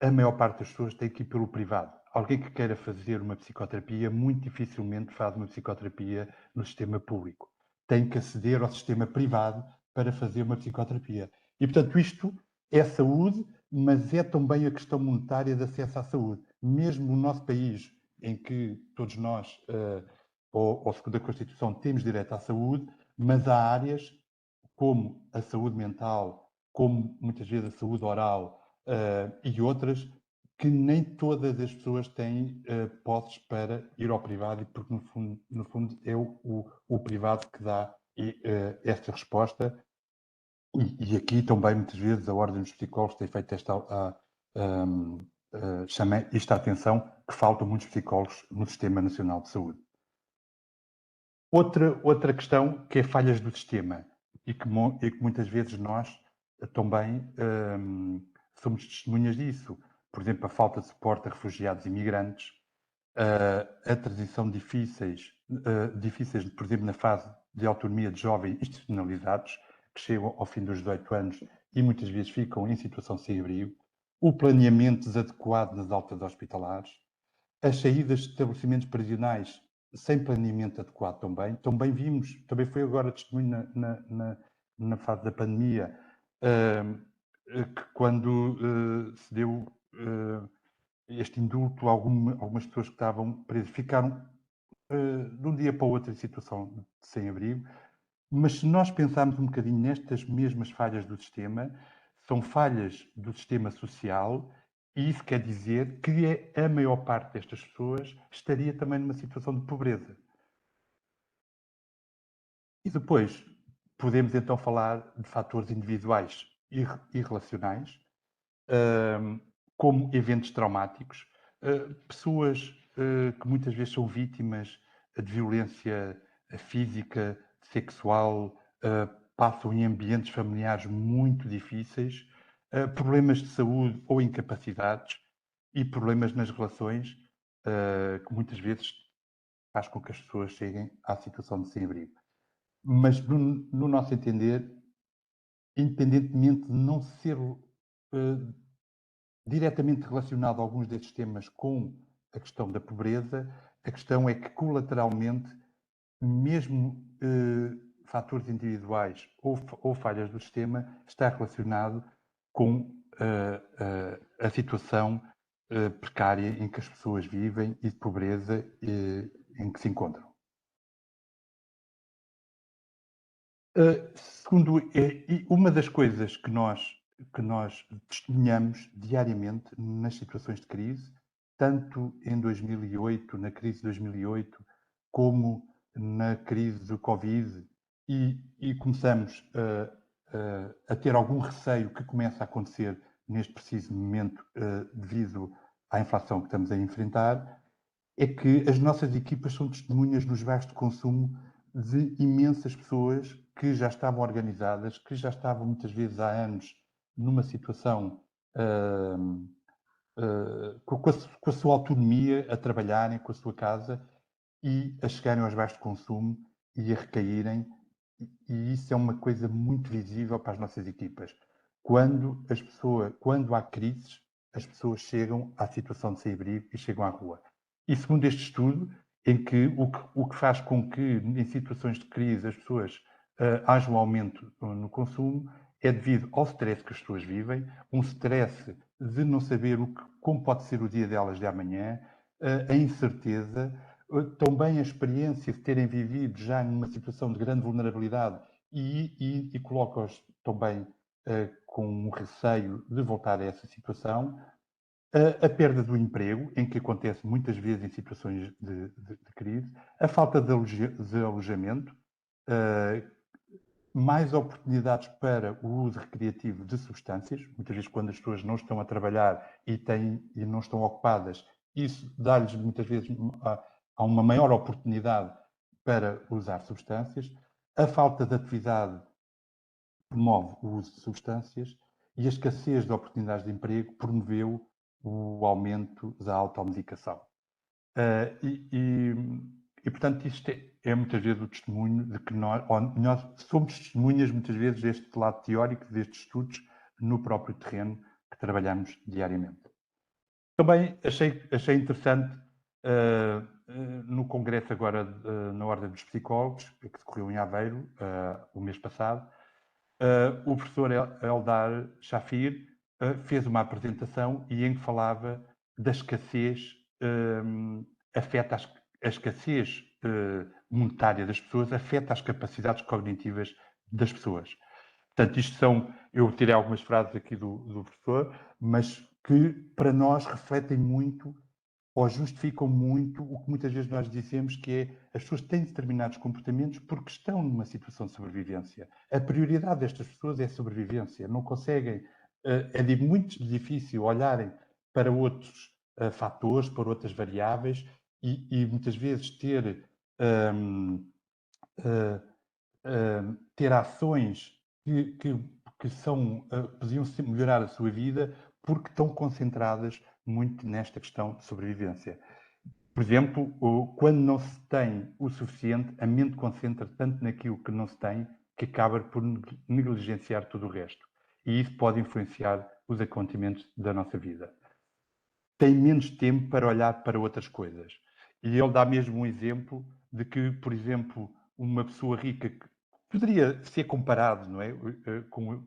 a maior parte das pessoas tem que ir pelo privado. Alguém que queira fazer uma psicoterapia, muito dificilmente faz uma psicoterapia no sistema público. Tem que aceder ao sistema privado para fazer uma psicoterapia. E, portanto, isto é saúde, mas é também a questão monetária de acesso à saúde. Mesmo no nosso país, em que todos nós, ou segundo a Constituição, temos direito à saúde, mas há áreas como a saúde mental, como muitas vezes a saúde oral e outras, que nem todas as pessoas têm posses para ir ao privado, porque no fundo é o privado que dá esta resposta. E aqui também, muitas vezes, a Ordem dos Psicólogos tem feito chama isto a atenção, que faltam muitos psicólogos no Sistema Nacional de Saúde. Outra questão que é falhas do sistema e que muitas vezes nós também somos testemunhas disso. Por exemplo, a falta de suporte a refugiados e imigrantes, a transição difíceis, por exemplo, na fase de autonomia de jovens institucionalizados, que chegam ao fim dos 18 anos e muitas vezes ficam em situação de sem-abrigo, o planeamento desadequado nas altas hospitalares, as saídas de estabelecimentos prisionais sem planeamento adequado também vimos, também foi agora testemunho na fase da pandemia, que quando se deu este indulto a algumas pessoas que estavam presas, ficaram de um dia para o outro em situação de sem-abrigo. Mas se nós pensarmos um bocadinho nestas mesmas falhas do sistema, são falhas do sistema social, e isso quer dizer que a maior parte destas pessoas estaria também numa situação de pobreza. E depois podemos então falar de fatores individuais e relacionais, como eventos traumáticos, pessoas que muitas vezes são vítimas de violência física, sexual, passam em ambientes familiares muito difíceis, problemas de saúde ou incapacidades e problemas nas relações, que muitas vezes faz com que as pessoas cheguem à situação de sem-abrigo. Mas, no nosso entender, independentemente de não ser diretamente relacionado a alguns destes temas com a questão da pobreza, a questão é que, colateralmente, mesmo fatores individuais ou falhas do sistema, está relacionado com a situação precária em que as pessoas vivem e de pobreza em que se encontram. Segundo, uma das coisas que nós testemunhamos diariamente nas situações de crise, tanto em 2008, na crise de 2008, como na crise do Covid, e começamos a ter algum receio que começa a acontecer neste preciso momento devido à inflação que estamos a enfrentar, é que as nossas equipas são testemunhas nos bairros de consumo de imensas pessoas que já estavam organizadas, que já estavam muitas vezes há anos numa situação com a sua autonomia, a trabalharem com a sua casa e a chegarem aos bairros de consumo e a recaírem. E isso é uma coisa muito visível para as nossas equipas. Quando há crises, as pessoas chegam à situação de sem-abrigo e chegam à rua. E segundo este estudo, em que o que faz com que em situações de crise as pessoas haja um aumento no consumo, é devido ao stress que as pessoas vivem, um stress de não saber como pode ser o dia delas de amanhã, a incerteza, também a experiência de terem vivido já numa situação de grande vulnerabilidade e coloca-os também com um receio de voltar a essa situação, a perda do emprego, em que acontece muitas vezes em situações de crise, a falta de alojamento, mais oportunidades para o uso recreativo de substâncias, muitas vezes quando as pessoas não estão a trabalhar e não estão ocupadas, isso dá-lhes muitas vezes há uma maior oportunidade para usar substâncias. A falta de atividade promove o uso de substâncias e a escassez de oportunidades de emprego promoveu o aumento da automedicação. Portanto, isto é muitas vezes o testemunho de que nós somos testemunhas, muitas vezes, deste lado teórico, destes estudos, no próprio terreno que trabalhamos diariamente. Também achei interessante, no congresso agora na Ordem dos Psicólogos, que decorreu em Aveiro, o mês passado, o professor Eldar Shafir fez uma apresentação e em que falava da escassez, afeta a escassez monetária das pessoas, afeta as capacidades cognitivas das pessoas. Portanto, eu tirei algumas frases aqui do professor, mas que para nós refletem muito ou justificam muito o que muitas vezes nós dizemos, que é as pessoas têm determinados comportamentos porque estão numa situação de sobrevivência. A prioridade destas pessoas é a sobrevivência. Não conseguem, é muito difícil olharem para outros fatores, para outras variáveis e muitas vezes ter ações que podiam melhorar a sua vida porque estão concentradas muito nesta questão de sobrevivência. Por exemplo, quando não se tem o suficiente, a mente concentra tanto naquilo que não se tem que acaba por negligenciar tudo o resto. E isso pode influenciar os acontecimentos da nossa vida. Tem menos tempo para olhar para outras coisas. E ele dá mesmo um exemplo de que, por exemplo, uma pessoa rica que poderia ser comparado, não é,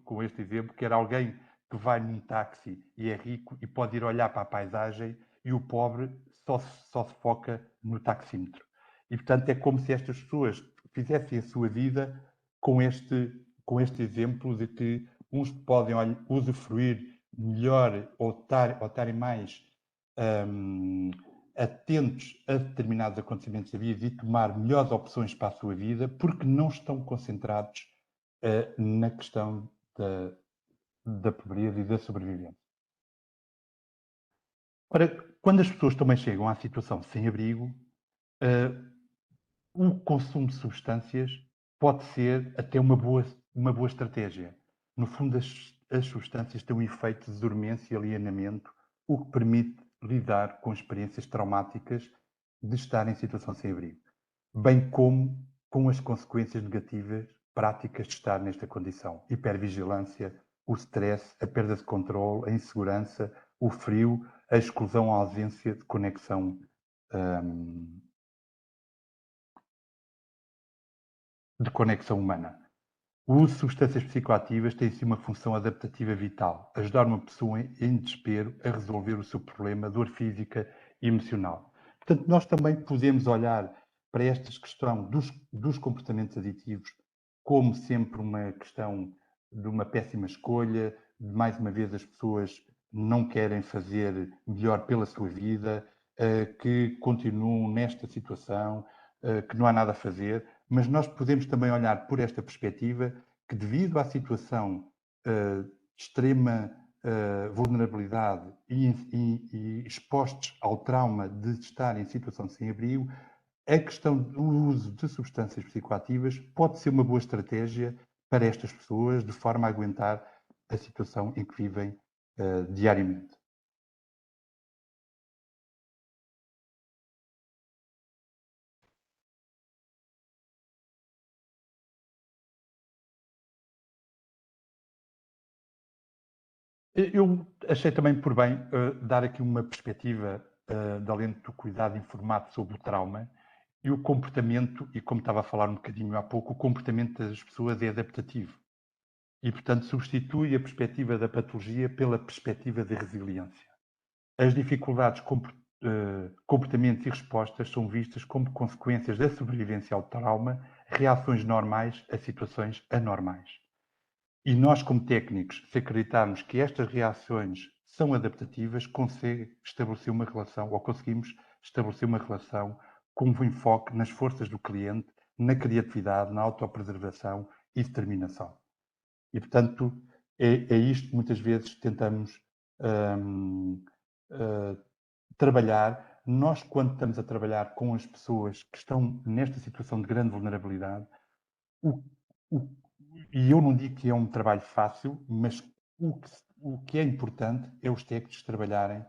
com este exemplo, que era alguém que vai num táxi e é rico e pode ir olhar para a paisagem e o pobre só se foca no taxímetro. E, portanto, é como se estas pessoas fizessem a sua vida com este exemplo de que uns podem usufruir melhor ou estarem mais atentos a determinados acontecimentos da vida e tomar melhores opções para a sua vida porque não estão concentrados na questão da pobreza e da sobrevivência. Ora, quando as pessoas também chegam à situação sem abrigo, o consumo de substâncias pode ser até uma boa estratégia. No fundo, as substâncias têm um efeito de dormência e alienamento, o que permite lidar com experiências traumáticas de estar em situação sem abrigo, bem como com as consequências negativas práticas de estar nesta condição. Hipervigilância, o stress, a perda de controle, a insegurança, o frio, a exclusão, a ausência de conexão humana. O uso de substâncias psicoativas tem sim uma função adaptativa vital, ajudar uma pessoa em desespero a resolver o seu problema, dor física e emocional. Portanto, nós também podemos olhar para esta questão dos comportamentos aditivos como sempre uma questão de uma péssima escolha, de mais uma vez as pessoas não querem fazer melhor pela sua vida, que continuam nesta situação, que não há nada a fazer, mas nós podemos também olhar por esta perspectiva que, devido à situação de extrema vulnerabilidade e expostos ao trauma de estar em situação sem abrigo, a questão do uso de substâncias psicoativas pode ser uma boa estratégia para estas pessoas, de forma a aguentar a situação em que vivem diariamente. Eu achei também por bem dar aqui uma perspectiva da lente do cuidado informado sobre o trauma e o comportamento, e como estava a falar um bocadinho há pouco, o comportamento das pessoas é adaptativo e, portanto, substitui a perspectiva da patologia pela perspectiva da resiliência. As dificuldades, comportamentos e respostas são vistas como consequências da sobrevivência ao trauma, reações normais a situações anormais. E nós, como técnicos, se acreditarmos que estas reações são adaptativas, conseguimos estabelecer uma relação com um enfoque nas forças do cliente, na criatividade, na autopreservação e determinação. E, portanto, é isto que muitas vezes tentamos trabalhar. Nós, quando estamos a trabalhar com as pessoas que estão nesta situação de grande vulnerabilidade, e eu não digo que é um trabalho fácil, mas o que é importante é os técnicos trabalharem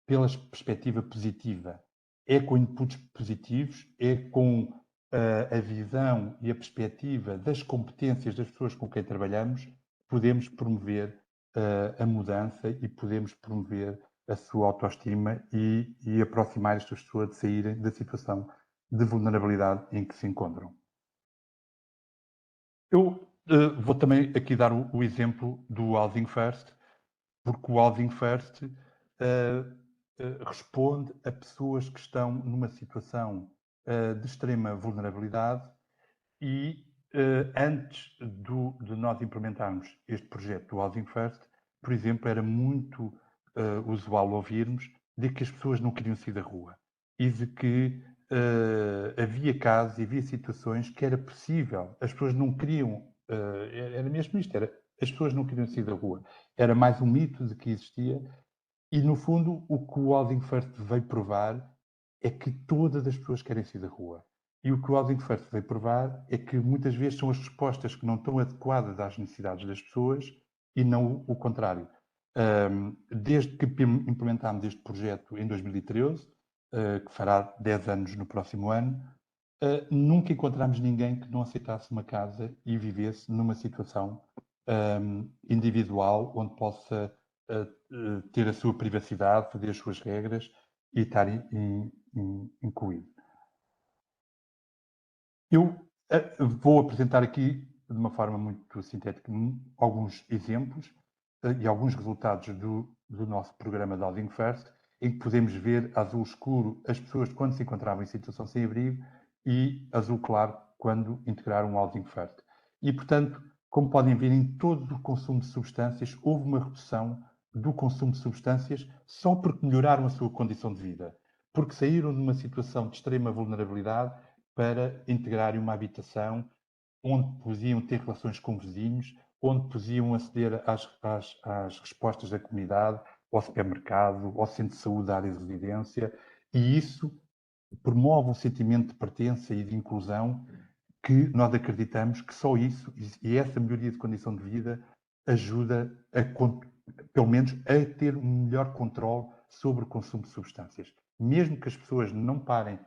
pela perspectiva positiva. É com inputs positivos, é com a visão e a perspectiva das competências das pessoas com quem trabalhamos, podemos promover a mudança e podemos promover a sua autoestima e aproximar estas pessoas de saírem da situação de vulnerabilidade em que se encontram. Eu vou também aqui dar o exemplo do Housing First, porque o Housing First responde a pessoas que estão numa situação de extrema vulnerabilidade e antes de nós implementarmos este projeto do Housing First, por exemplo, era muito usual ouvirmos de que as pessoas não queriam sair da rua e de que havia casos e havia situações que era possível, as pessoas não queriam, era mesmo isto, as pessoas não queriam sair da rua. Era mais um mito de que existia e, no fundo, o que o Housing First veio provar é que todas as pessoas querem sair da rua. E o que o Housing First veio provar é que muitas vezes são as respostas que não estão adequadas às necessidades das pessoas e não o contrário. Desde que implementámos este projeto em 2013, que fará 10 anos no próximo ano, nunca encontramos ninguém que não aceitasse uma casa e vivesse numa situação individual, onde possa ter a sua privacidade, fazer as suas regras e estar incluído. Eu vou apresentar aqui, de uma forma muito sintética, alguns exemplos e alguns resultados do nosso programa de Housing First, em que podemos ver azul escuro as pessoas quando se encontravam em situação sem abrigo e azul claro quando integraram o Housing First. E, portanto, como podem ver, em todo o consumo de substâncias, houve uma redução do consumo de substâncias só porque melhoraram a sua condição de vida, porque saíram de uma situação de extrema vulnerabilidade para integrarem uma habitação onde podiam ter relações com vizinhos, onde podiam aceder às respostas da comunidade, ao supermercado, ao centro de saúde da área de residência, e isso promove um sentimento de pertença e de inclusão que nós acreditamos que só isso, e essa melhoria de condição de vida, ajuda, pelo menos, a ter um melhor controle sobre o consumo de substâncias. Mesmo que as pessoas não parem,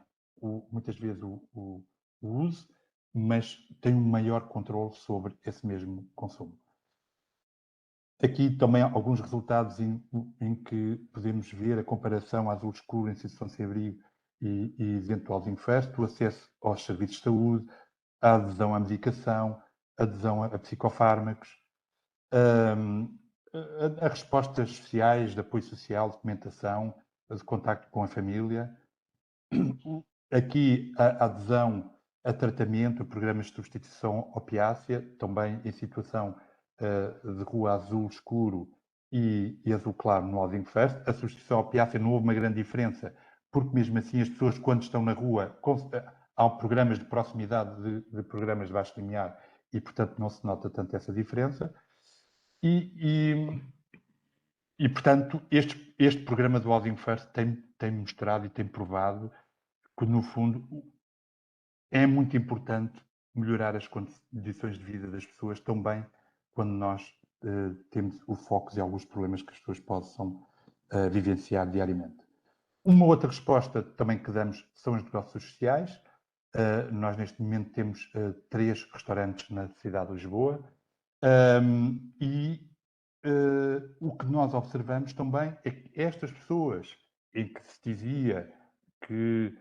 muitas vezes, o uso, mas têm um maior controle sobre esse mesmo consumo. Aqui também alguns resultados em que podemos ver a comparação azul escuro em situação sem abrigo e isento do Housing First, o acesso aos serviços de saúde, a adesão à medicação, a adesão a psicofármacos, a respostas sociais, de apoio social, documentação, de contacto com a família. Aqui a adesão a tratamento, a programas de substituição opiácea, também em situação de rua azul escuro e azul claro no Housing First. A substituição opiácea não houve uma grande diferença, porque mesmo assim as pessoas, quando estão na rua, há programas de proximidade de programas de baixo limiar e, portanto, não se nota tanto essa diferença. E portanto, este programa do Housing First tem mostrado e tem provado que, no fundo, é muito importante melhorar as condições de vida das pessoas também quando nós temos o foco em alguns problemas que as pessoas possam vivenciar diariamente. Uma outra resposta também que damos são os negócios sociais. Nós, neste momento, temos 3 restaurantes na cidade de Lisboa. O que nós observamos também é que estas pessoas, em que se dizia que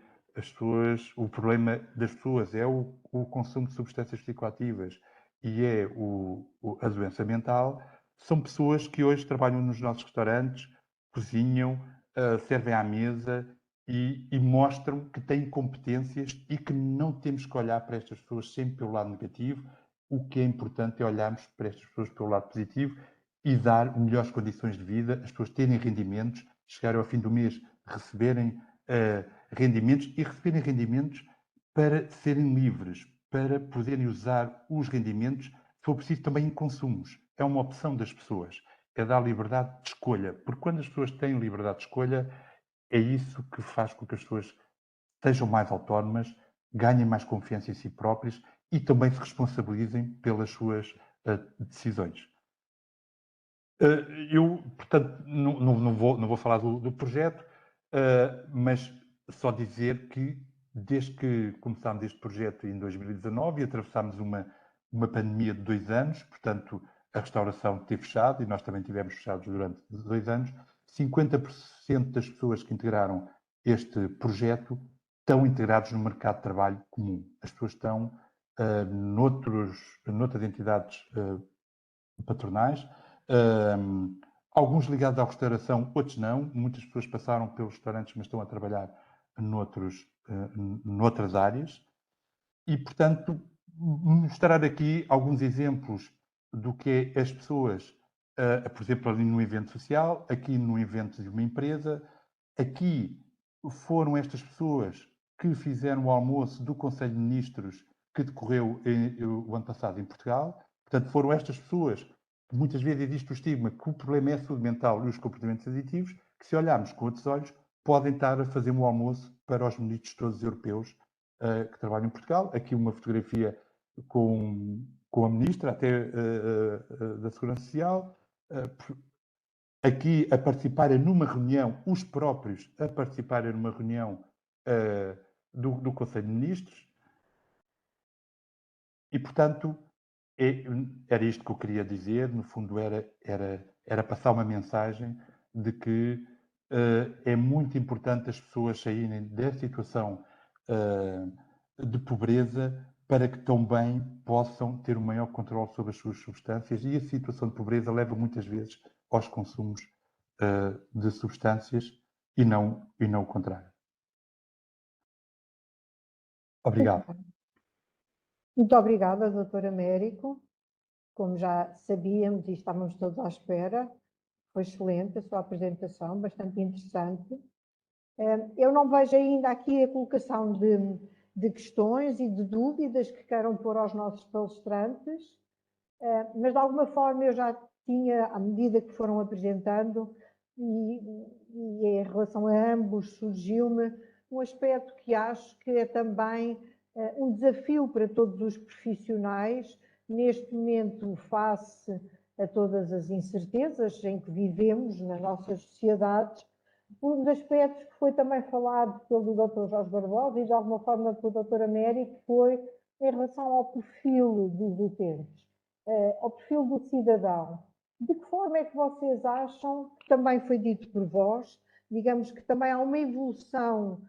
o problema das pessoas é o consumo de substâncias psicoativas e é a doença mental, são pessoas que hoje trabalham nos nossos restaurantes, cozinham, servem à mesa e mostram que têm competências e que não temos que olhar para estas pessoas sempre pelo lado negativo. O que é importante é olharmos para estas pessoas pelo lado positivo e dar melhores condições de vida, as pessoas terem rendimentos, chegarem ao fim do mês, receberem rendimentos para serem livres, para poderem usar os rendimentos, se for preciso também em consumos. É uma opção das pessoas, é dar liberdade de escolha, porque quando as pessoas têm liberdade de escolha, é isso que faz com que as pessoas sejam mais autónomas, ganhem mais confiança em si próprias e também se responsabilizem pelas suas decisões. Eu, portanto, não vou falar do projeto, mas só dizer que desde que começámos este projeto em 2019 e atravessámos uma pandemia de 2 anos, portanto, a restauração teve fechado e nós também tivemos fechados durante 2 anos, 50% das pessoas que integraram este projeto estão integrados no mercado de trabalho comum. As pessoas estão noutras entidades patronais, alguns ligados à restauração, outros não. Muitas pessoas passaram pelos restaurantes, mas estão a trabalhar noutras áreas. E, portanto, mostrar aqui alguns exemplos do que é as pessoas, por exemplo, ali no evento social, aqui no evento de uma empresa. Aqui foram estas pessoas que fizeram o almoço do Conselho de Ministros que decorreu o ano passado em Portugal. Portanto, foram estas pessoas. Muitas vezes existe o estigma que o problema é a saúde mental e os comportamentos aditivos, que se olharmos com outros olhos, podem estar a fazer um almoço para os ministros todos europeus que trabalham em Portugal. Aqui uma fotografia com a ministra até da Segurança Social, aqui a participarem numa reunião, os próprios a participarem numa reunião do Conselho de Ministros. E, portanto, era isto que eu queria dizer. No fundo, era passar uma mensagem de que é muito importante as pessoas saírem da situação de pobreza para que também possam ter um maior controle sobre as suas substâncias, e a situação de pobreza leva muitas vezes aos consumos de substâncias e não o contrário. Obrigado. Muito obrigada, Dr. Américo. Como já sabíamos e estávamos todos à espera, foi excelente a sua apresentação, bastante interessante. Eu não vejo ainda aqui a colocação de questões e de dúvidas que queiram pôr aos nossos palestrantes, mas de alguma forma eu já tinha, à medida que foram apresentando, e em relação a ambos surgiu-me um aspecto que acho que é também um desafio para todos os profissionais, neste momento face a todas as incertezas em que vivemos nas nossas sociedades. Um dos aspectos que foi também falado pelo Dr. Jorge Barbosa e de alguma forma pelo Dr. Américo foi em relação ao perfil dos utentes, ao perfil do cidadão. De que forma é que vocês acham, que também foi dito por vós, digamos que também há uma evolução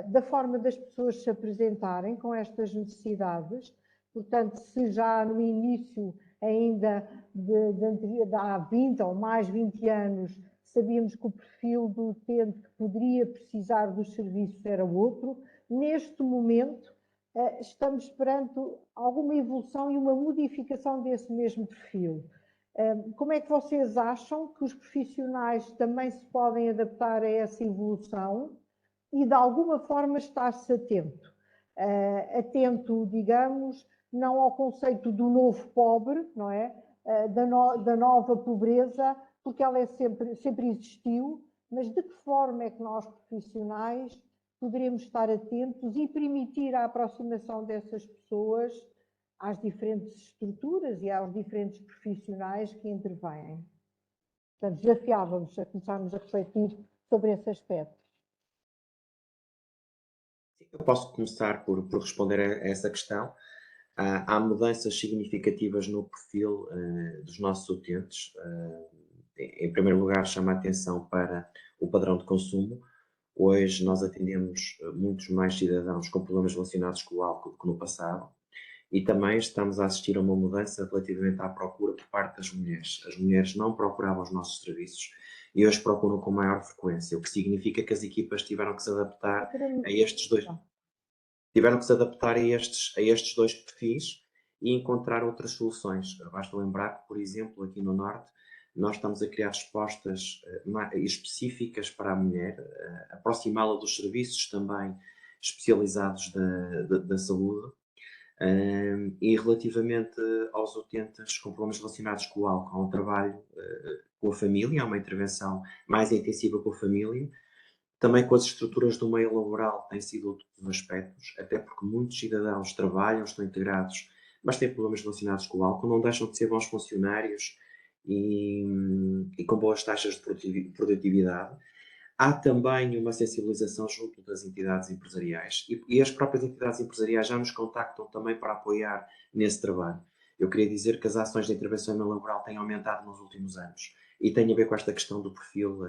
da forma das pessoas se apresentarem com estas necessidades? Portanto, se já no início ainda de há 20 ou mais 20 anos sabíamos que o perfil do utente que poderia precisar dos serviços era outro, neste momento estamos perante alguma evolução e uma modificação desse mesmo perfil. Como é que vocês acham que os profissionais também se podem adaptar a essa evolução e, de alguma forma, estar-se atento? Atento, digamos, não ao conceito do novo pobre, não é? Da nova pobreza, porque ela sempre existiu, mas de que forma é que nós, profissionais, poderemos estar atentos e permitir a aproximação dessas pessoas às diferentes estruturas e aos diferentes profissionais que intervêm? Portanto, desafiávamos a começarmos a refletir sobre esse aspecto. Eu posso começar por responder a essa questão. Há mudanças significativas no perfil dos nossos utentes. Em primeiro lugar, chama a atenção para o padrão de consumo. Hoje nós atendemos muitos mais cidadãos com problemas relacionados com o álcool do que no passado, e também estamos a assistir a uma mudança relativamente à procura por parte das mulheres. As mulheres não procuravam os nossos serviços e hoje procuram com maior frequência, o que significa que as equipas tiveram que se adaptar a estes dois. Tiveram que se adaptar a estes dois perfis e encontrar outras soluções. Basta lembrar que, por exemplo, aqui no Norte, nós estamos a criar respostas específicas para a mulher, aproximá-la dos serviços também especializados da saúde, E relativamente aos utentes com problemas relacionados com o álcool, há um trabalho com a família, há uma intervenção mais intensiva com a família, também com as estruturas do meio laboral tem sido outro dos aspectos, até porque muitos cidadãos trabalham, estão integrados, mas têm problemas relacionados com o álcool, não deixam de ser bons funcionários e com boas taxas de produtividade. Há também uma sensibilização junto das entidades empresariais e as próprias entidades empresariais já nos contactam também para apoiar nesse trabalho. Eu queria dizer que as ações de intervenção no meio laboral têm aumentado nos últimos anos e tem a ver com esta questão do perfil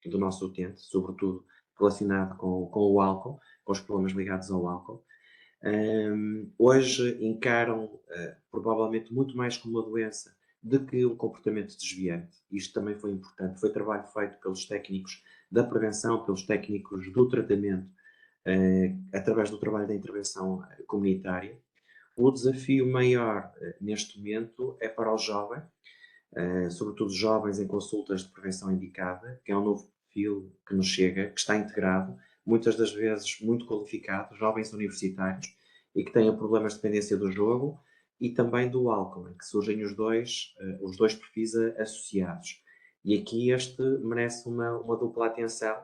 do nosso utente, sobretudo relacionado com o álcool, com os problemas ligados ao álcool. Hoje encaram provavelmente muito mais como uma doença do que um comportamento desviante. Isto também foi importante. Foi trabalho feito pelos técnicos da prevenção, pelos técnicos do tratamento, através do trabalho da intervenção comunitária. O desafio maior neste momento é para os jovens, sobretudo os jovens em consultas de prevenção indicada, que é um novo perfil que nos chega, que está integrado, muitas das vezes muito qualificado, jovens universitários, e que têm problemas de dependência do jogo e também do álcool, em que surgem os dois perfis associados. E aqui este merece uma dupla atenção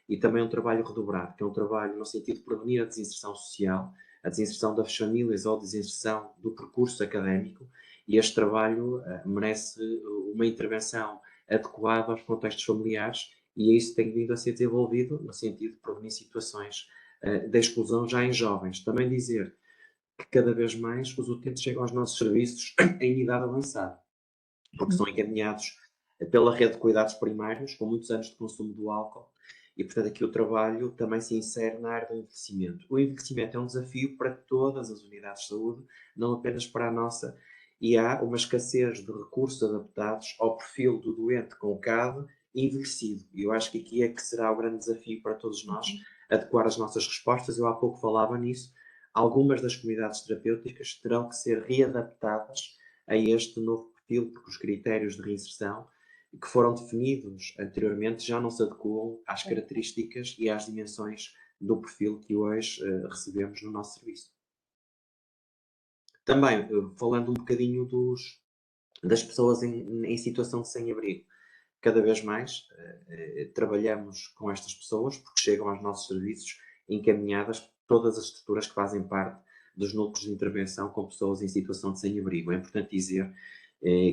e também um trabalho redobrado, que é um trabalho no sentido de prevenir a desinserção social, a desinserção das famílias ou a desinserção do percurso académico, e este trabalho merece uma intervenção adequada aos contextos familiares e é isso que tem vindo a ser desenvolvido no sentido de prevenir situações de exclusão já em jovens. Também dizer que cada vez mais os utentes chegam aos nossos serviços em idade avançada, porque são encaminhados pela rede de cuidados primários, com muitos anos de consumo do álcool, e portanto aqui o trabalho também se insere na área do envelhecimento. O envelhecimento é um desafio para todas as unidades de saúde, não apenas para a nossa, e há uma escassez de recursos adaptados ao perfil do doente com CAD envelhecido. E eu acho que aqui é que será o grande desafio para todos nós, adequar as nossas respostas. Eu há pouco falava nisso. Algumas das comunidades terapêuticas terão que ser readaptadas a este novo perfil, porque os critérios de reinserção que foram definidos anteriormente já não se adequam às características e às dimensões do perfil que hoje recebemos no nosso serviço. Também, falando um bocadinho das pessoas em situação de sem-abrigo, cada vez mais trabalhamos com estas pessoas porque chegam aos nossos serviços encaminhadas por todas as estruturas que fazem parte dos núcleos de intervenção com pessoas em situação de sem-abrigo. É importante dizer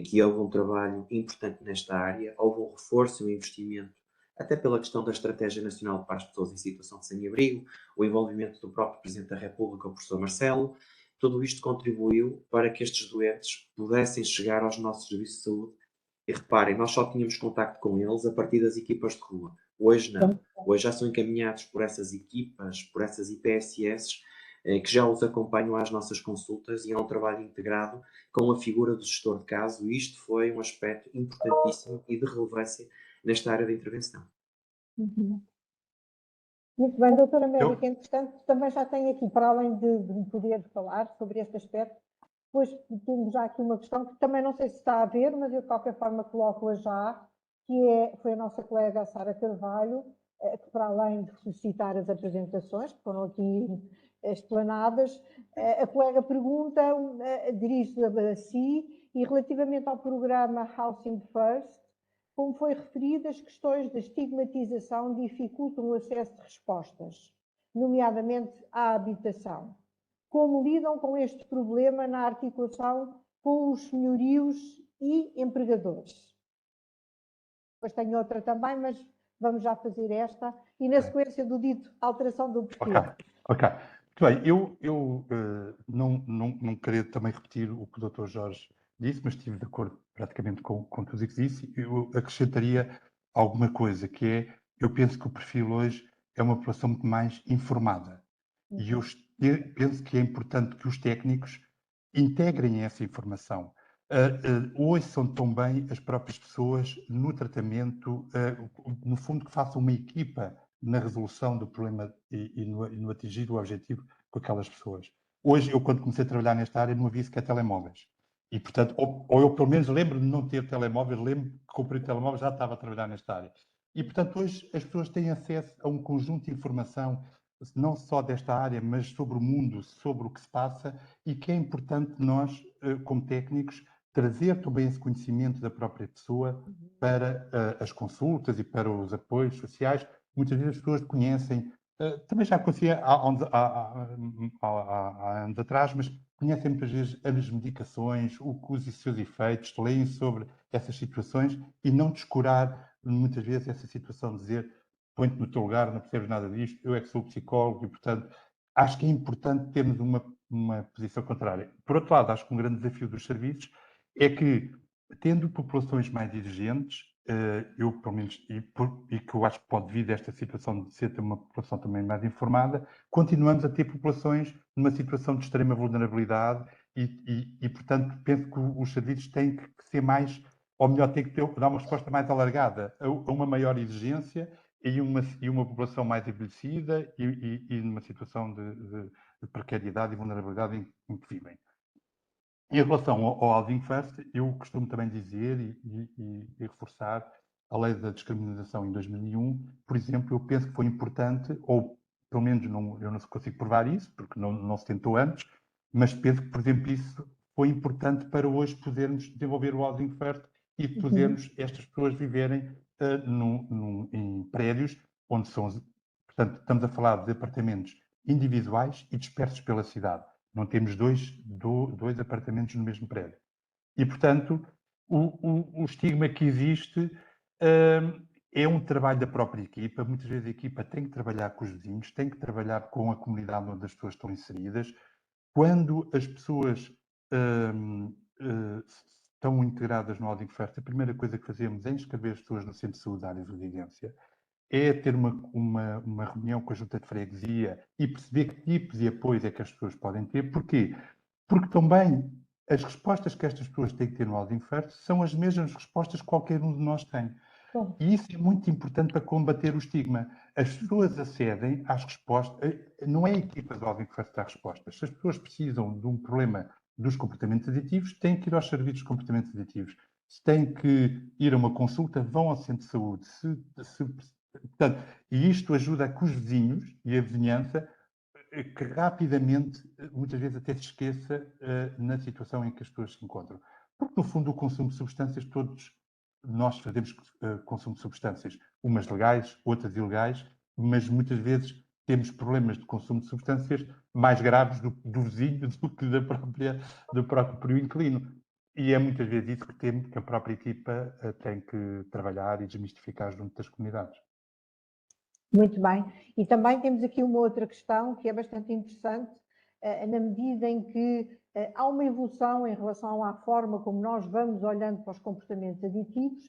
que houve um trabalho importante nesta área, houve um reforço e um investimento, até pela questão da Estratégia Nacional para as Pessoas em Situação de Sem-Abrigo, o envolvimento do próprio Presidente da República, o professor Marcelo. Tudo isto contribuiu para que estes doentes pudessem chegar aos nossos serviços de saúde. E reparem, nós só tínhamos contacto com eles a partir das equipas de rua. Hoje não. Hoje já são encaminhados por essas equipas, por essas IPSS, que já os acompanham às nossas consultas e é um trabalho integrado com a figura do gestor de caso, e isto foi um aspecto importantíssimo e de relevância nesta área de intervenção. Muito bem, doutora América, entretanto, também já tenho aqui, para além de me poder falar sobre este aspecto, depois temos já aqui uma questão que também não sei se está a ver, mas eu de qualquer forma coloco-a já, que foi a nossa colega Sara Carvalho, que para além de suscitar as apresentações, que foram aqui explanadas, a colega pergunta, dirige-se a si, e relativamente ao programa Housing First, como foi referido, as questões da estigmatização dificultam o acesso de respostas, nomeadamente à habitação. Como lidam com este problema na articulação com os senhorios e empregadores? Depois tenho outra também, mas vamos já fazer esta. E na sequência do dito, alteração do perfil. Ok. Muito bem, eu não queria também repetir o que o Dr. Jorge disse, mas estive de acordo praticamente com tudo o que disse. Eu acrescentaria alguma coisa, que é, eu penso que o perfil hoje é uma população muito mais informada. E eu penso que é importante que os técnicos integrem essa informação. Ouçam também as próprias pessoas no tratamento, no fundo, que façam uma equipa na resolução do problema e no atingir o objetivo com aquelas pessoas. Hoje, eu quando comecei a trabalhar nesta área, não havia sequer telemóveis. E, portanto, ou eu pelo menos lembro de não ter telemóveis, lembro que comprei o telemóvel, já estava a trabalhar nesta área. E, portanto, hoje as pessoas têm acesso a um conjunto de informação não só desta área, mas sobre o mundo, sobre o que se passa, e que é importante nós, como técnicos, trazer também esse conhecimento da própria pessoa para as consultas e para os apoios sociais. Muitas vezes as pessoas conhecem, também já conhecia há anos atrás, mas conhecem muitas vezes as medicações, os seus efeitos, leem sobre essas situações e não descurar muitas vezes essa situação de dizer põe-te no teu lugar, não percebes nada disto, eu é que sou psicólogo e, portanto, acho que é importante termos uma posição contrária. Por outro lado, acho que um grande desafio dos serviços é que, tendo populações mais exigentes, eu, pelo menos, e que eu acho que pode vir desta situação de ser uma população também mais informada, continuamos a ter populações numa situação de extrema vulnerabilidade e portanto, penso que os serviços têm que ser mais, ou melhor, têm que dar uma resposta mais alargada a uma maior exigência e uma população mais envelhecida e numa situação de precariedade e vulnerabilidade em que vivem. Em relação ao Housing First, eu costumo também dizer e reforçar a lei da discriminação em 2001, por exemplo, eu penso que foi importante, ou pelo menos eu não consigo provar isso, porque não se tentou antes, mas penso que, por exemplo, isso foi importante para hoje podermos desenvolver o Housing First e podermos estas pessoas viverem em prédios onde são, portanto, estamos a falar de apartamentos individuais e dispersos pela cidade. Não temos dois apartamentos no mesmo prédio. E, portanto, o estigma que existe é um trabalho da própria equipa. Muitas vezes a equipa tem que trabalhar com os vizinhos, tem que trabalhar com a comunidade onde as pessoas estão inseridas. Quando as pessoas estão integradas no Housing First, a primeira coisa que fazemos é inscrever as pessoas no Centro de Saúde da área de residência, é ter uma reunião com a junta de freguesia e perceber que tipos de apoios é que as pessoas podem ter. Porquê? Porque também as respostas que estas pessoas têm que ter no Housing First são as mesmas respostas que qualquer um de nós tem. Bom. E isso é muito importante para combater o estigma. As pessoas acedem às respostas, não é a equipa do Housing First que dá respostas. Se as pessoas precisam de um problema dos comportamentos aditivos, têm que ir aos serviços de comportamentos aditivos. Se têm que ir a uma consulta, vão ao centro de saúde. Portanto, e isto ajuda a que os vizinhos e a vizinhança que rapidamente, muitas vezes até se esqueça na situação em que as pessoas se encontram. Porque, no fundo, o consumo de substâncias, todos nós fazemos consumo de substâncias, umas legais, outras ilegais, mas muitas vezes temos problemas de consumo de substâncias mais graves do vizinho do que do próprio inquilino. E é muitas vezes isso que a própria equipa tem que trabalhar e desmistificar junto das comunidades. Muito bem. E também temos aqui uma outra questão que é bastante interessante, na medida em que há uma evolução em relação à forma como nós vamos olhando para os comportamentos aditivos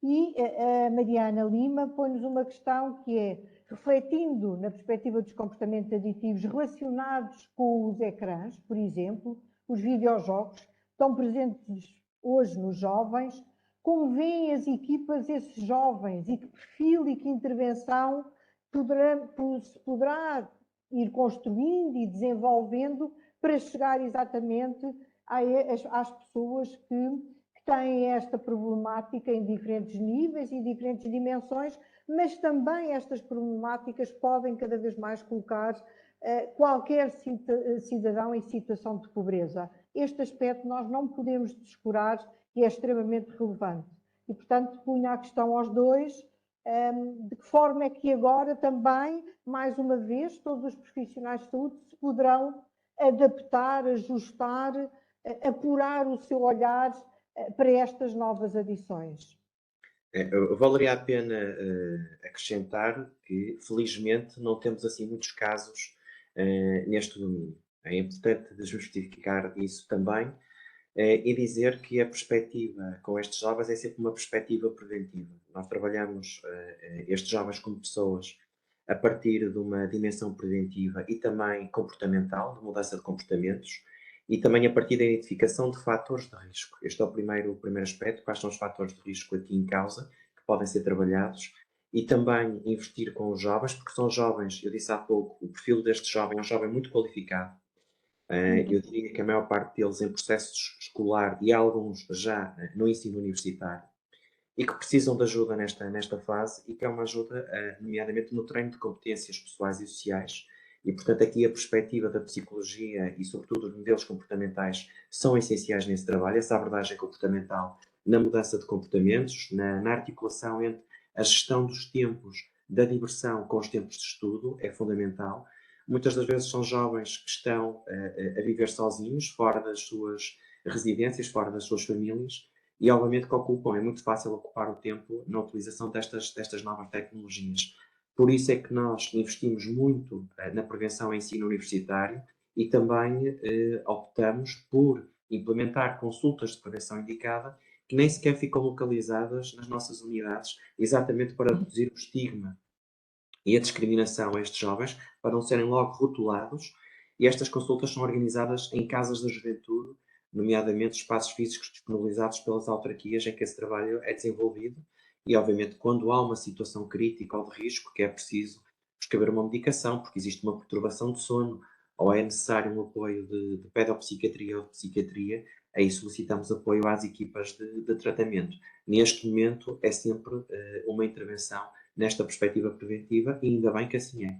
e a Mariana Lima põe-nos uma questão que é, refletindo na perspectiva dos comportamentos aditivos relacionados com os ecrãs, por exemplo, os videojogos, estão presentes hoje nos jovens, como veem as equipas esses jovens e que perfil e que intervenção poderá ir construindo e desenvolvendo para chegar exatamente às pessoas que têm esta problemática em diferentes níveis e diferentes dimensões, mas também estas problemáticas podem cada vez mais colocar qualquer cidadão em situação de pobreza. Este aspecto nós não podemos descurar e é extremamente relevante. E, portanto, punha a questão aos dois, de que forma é que agora também, mais uma vez, todos os profissionais de saúde se poderão adaptar, ajustar, apurar o seu olhar para estas novas adições? Valeria a pena acrescentar que, felizmente, não temos assim muitos casos neste domínio. É importante desmistificar isso também e dizer que a perspectiva com estes jovens é sempre uma perspectiva preventiva. Nós trabalhamos estes jovens como pessoas a partir de uma dimensão preventiva e também comportamental, de mudança de comportamentos, e também a partir da identificação de fatores de risco. Este é o primeiro aspecto, quais são os fatores de risco aqui em causa, que podem ser trabalhados, e também investir com os jovens, porque são jovens, eu disse há pouco, o perfil deste jovem é um jovem muito qualificado. Eu diria que a maior parte deles em processo escolar e alguns já no ensino universitário, e que precisam de ajuda nesta fase, e que é uma ajuda, nomeadamente no treino de competências pessoais e sociais, E, portanto, aqui a perspectiva da psicologia e, sobretudo, os modelos comportamentais são essenciais nesse trabalho, essa abordagem comportamental na mudança de comportamentos, na articulação entre a gestão dos tempos da diversão com os tempos de estudo, é fundamental. Muitas das vezes são jovens que estão a viver sozinhos, fora das suas residências, fora das suas famílias, e obviamente que ocupam, é muito fácil ocupar o tempo na utilização destas novas tecnologias. Por isso é que nós investimos muito na prevenção em ensino universitário e também optamos por implementar consultas de prevenção indicada que nem sequer ficam localizadas nas nossas unidades, exatamente para reduzir o estigma e a discriminação a estes jovens, para não serem logo rotulados. E estas consultas são organizadas em casas da juventude, nomeadamente espaços físicos disponibilizados pelas autarquias em que esse trabalho é desenvolvido. E, obviamente, quando há uma situação crítica ou de risco, que é preciso prescrever uma medicação, porque existe uma perturbação de sono, ou é necessário um apoio de pedopsiquiatria ou de psiquiatria, aí solicitamos apoio às equipas de tratamento. Neste momento, é sempre uma intervenção nesta perspectiva preventiva, e ainda bem que assim é.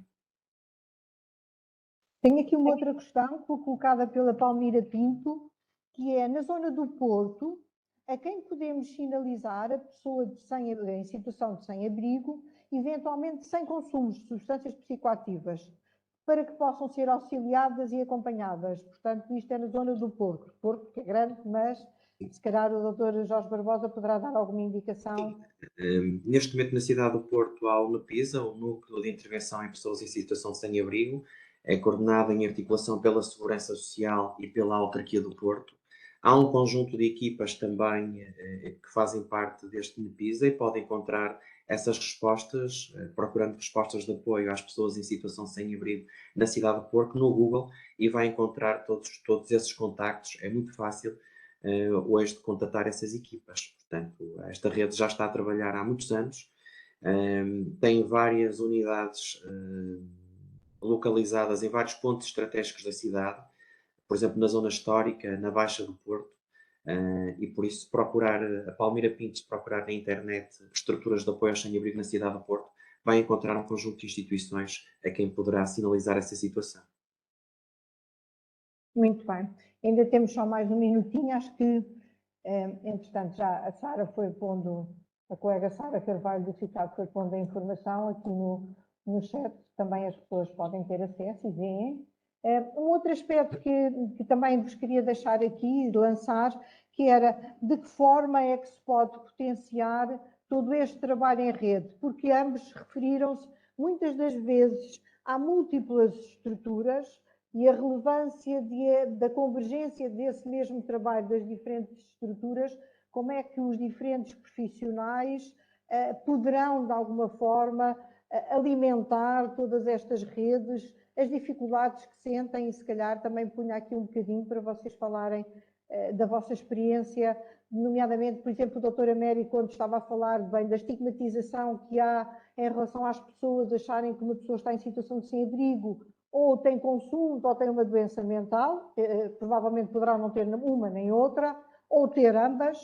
Tenho aqui uma outra questão colocada pela Palmira Pinto, que é, na zona do Porto, a quem podemos sinalizar a pessoa em situação de sem-abrigo, eventualmente sem consumo de substâncias psicoativas, para que possam ser auxiliadas e acompanhadas. Portanto, isto é na zona do Porto. Porto, que é grande, mas se calhar o Dr. Jorge Barbosa poderá dar alguma indicação. Neste momento, na cidade do Porto, há o NUPISA, o Núcleo de Intervenção em Pessoas em Situação de Sem-Abrigo, é coordenado em articulação pela Segurança Social e pela Autarquia do Porto. Há um conjunto de equipas também que fazem parte deste NUPISA e podem encontrar essas respostas, procurando respostas de apoio às pessoas em situação de sem-abrigo na cidade do Porto, no Google, e vai encontrar todos esses contactos. É muito fácil hoje de contatar essas equipas. Portanto, esta rede já está a trabalhar há muitos anos, tem várias unidades localizadas em vários pontos estratégicos da cidade, por exemplo, na zona histórica, na Baixa do Porto, e por isso procurar, a Palmira Pinto, procurar na internet estruturas de apoio ao sem-abrigo na cidade do Porto, vai encontrar um conjunto de instituições a quem poderá sinalizar essa situação. Muito bem. Ainda temos só mais um minutinho, acho que, entretanto, já a Sara foi pondo, a colega Sara Carvalho do CICAD foi pondo a informação aqui no chat, também as pessoas podem ter acesso e veem. Um outro aspecto que também vos queria deixar aqui, lançar, que era de que forma é que se pode potenciar todo este trabalho em rede, porque ambos referiram-se, muitas das vezes, há múltiplas estruturas e a relevância da convergência desse mesmo trabalho das diferentes estruturas, como é que os diferentes profissionais poderão, de alguma forma, alimentar todas estas redes, as dificuldades que sentem, e se calhar também punha aqui um bocadinho para vocês falarem da vossa experiência, nomeadamente, por exemplo, o Dr. Américo, quando estava a falar bem da estigmatização que há em relação às pessoas acharem que uma pessoa está em situação de sem-abrigo, ou tem consumo, ou tem uma doença mental, provavelmente poderá não ter uma nem outra, ou ter ambas,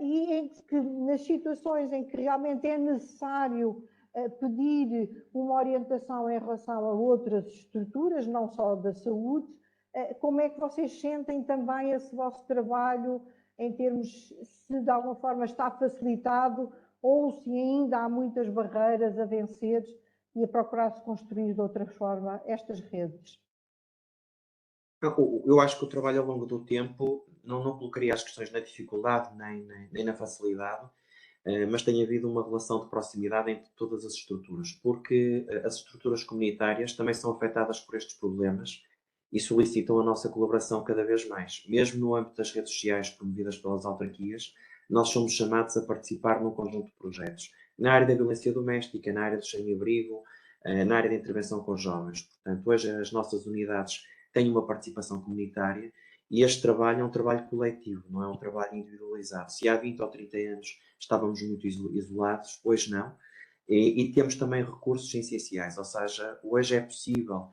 e em que nas situações em que realmente é necessário pedir uma orientação em relação a outras estruturas, não só da saúde, como é que vocês sentem também esse vosso trabalho em termos, se de alguma forma está facilitado ou se ainda há muitas barreiras a vencer e a procurar-se construir de outra forma estas redes? Eu acho que o trabalho ao longo do tempo não colocaria as questões na dificuldade nem na facilidade, mas tem havido uma relação de proximidade entre todas as estruturas, porque as estruturas comunitárias também são afetadas por estes problemas e solicitam a nossa colaboração cada vez mais. Mesmo no âmbito das redes sociais promovidas pelas autarquias, nós somos chamados a participar num conjunto de projetos. Na área da violência doméstica, na área do sem-abrigo, na área da intervenção com jovens. Portanto, hoje as nossas unidades têm uma participação comunitária e este trabalho é um trabalho coletivo, não é um trabalho individualizado. Se há 20 ou 30 anos estávamos muito isolados, hoje não. E temos também recursos essenciais, ou seja, hoje é possível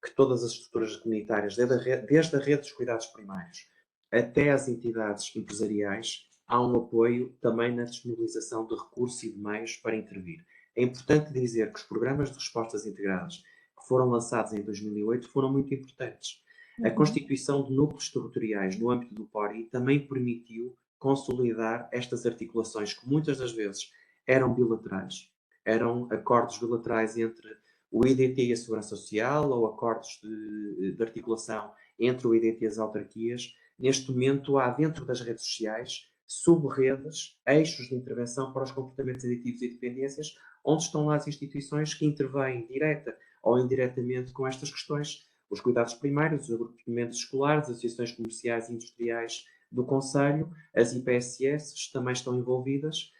que todas as estruturas comunitárias, desde a rede dos cuidados primários até as entidades empresariais, há um apoio também na disponibilização de recursos e de meios para intervir. É importante dizer que os programas de respostas integradas que foram lançados em 2008 foram muito importantes. A constituição de núcleos territoriais no âmbito do PORI também permitiu consolidar estas articulações que muitas das vezes eram bilaterais, eram acordos bilaterais entre o IDT e a Segurança Social ou acordos de articulação entre o IDT e as autarquias. Neste momento há dentro das redes sociais sub-redes, eixos de intervenção para os comportamentos aditivos e dependências, onde estão lá as instituições que intervêm direta ou indiretamente com estas questões, os cuidados primários, os agrupamentos escolares, as associações comerciais e industriais do Conselho, as IPSS também estão envolvidas,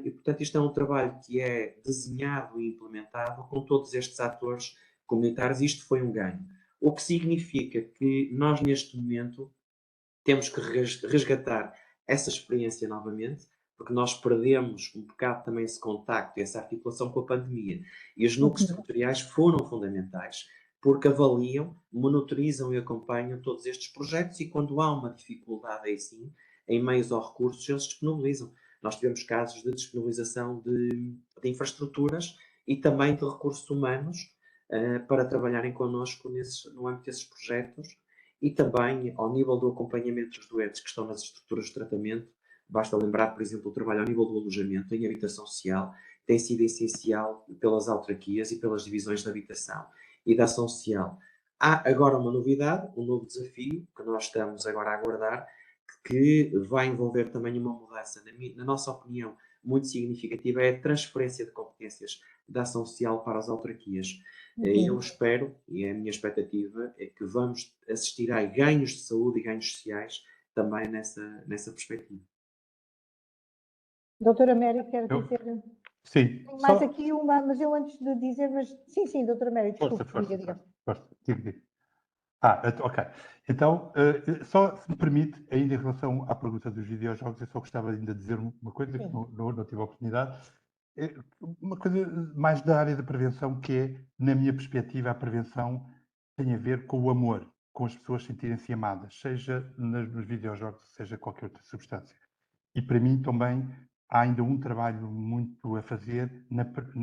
e portanto isto é um trabalho que é desenhado e implementado com todos estes atores comunitários. Isto foi um ganho, o que significa que nós neste momento temos que resgatar essa experiência novamente, porque nós perdemos um bocado também esse contacto, essa articulação com a pandemia. E os núcleos territoriais foram fundamentais, porque avaliam, monitorizam e acompanham todos estes projetos e quando há uma dificuldade aí sim, em meios ou recursos, eles disponibilizam. Nós tivemos casos de disponibilização de infraestruturas e também de recursos humanos para trabalharem connosco no âmbito desses projetos e também ao nível do acompanhamento dos doentes que estão nas estruturas de tratamento. Basta lembrar, por exemplo, o trabalho ao nível do alojamento em habitação social tem sido essencial pelas autarquias e pelas divisões de habitação e da ação social. Há agora uma novidade, um novo desafio que nós estamos agora a aguardar, que vai envolver também uma mudança, na nossa opinião, muito significativa, é a transferência de competências da ação social para as autarquias. Eu espero, e a minha expectativa, é que vamos assistir a ganhos de saúde e ganhos sociais também nessa perspectiva. Doutora América, quer dizer... Sim. Tem mais aqui uma, mas eu antes de dizer, mas sim, doutora América, desculpe, diga. Diga. Ok. Então, só se me permite, ainda em relação à pergunta dos videojogos, eu só gostava ainda de dizer uma coisa que não tive a oportunidade. Uma coisa mais da área da prevenção, que é, na minha perspectiva, a prevenção tem a ver com o amor, com as pessoas sentirem-se amadas, seja nos videojogos, seja qualquer outra substância. E para mim também há ainda um trabalho muito a fazer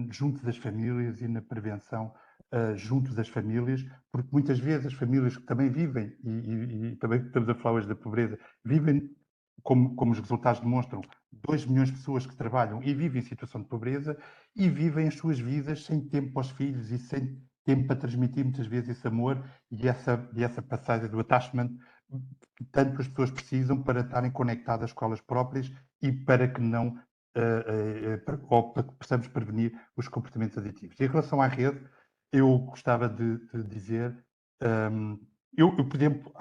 junto das famílias e na prevenção junto das famílias, porque muitas vezes as famílias que também vivem, e também estamos a falar hoje da pobreza, vivem, como os resultados demonstram, 2 milhões de pessoas que trabalham e vivem em situação de pobreza e vivem as suas vidas sem tempo para os filhos e sem tempo para transmitir muitas vezes esse amor e essa passagem do attachment que tanto as pessoas precisam para estarem conectadas com elas próprias e para que não ou para que possamos prevenir os comportamentos aditivos. Em relação à rede, eu gostava de dizer, por exemplo,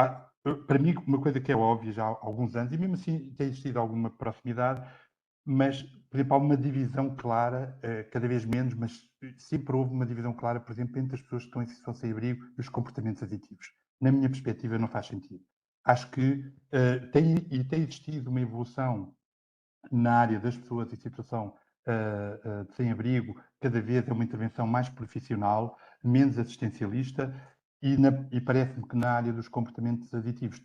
para mim uma coisa que é óbvia já há alguns anos, e mesmo assim tem existido alguma proximidade, mas, por exemplo, há uma divisão clara, cada vez menos, mas sempre houve uma divisão clara, por exemplo, entre as pessoas que estão em situação sem abrigo e os comportamentos aditivos. Na minha perspectiva, não faz sentido. Acho que tem existido uma evolução na área das pessoas em situação de sem-abrigo, cada vez é uma intervenção mais profissional, menos assistencialista, e parece-me que na área dos comportamentos aditivos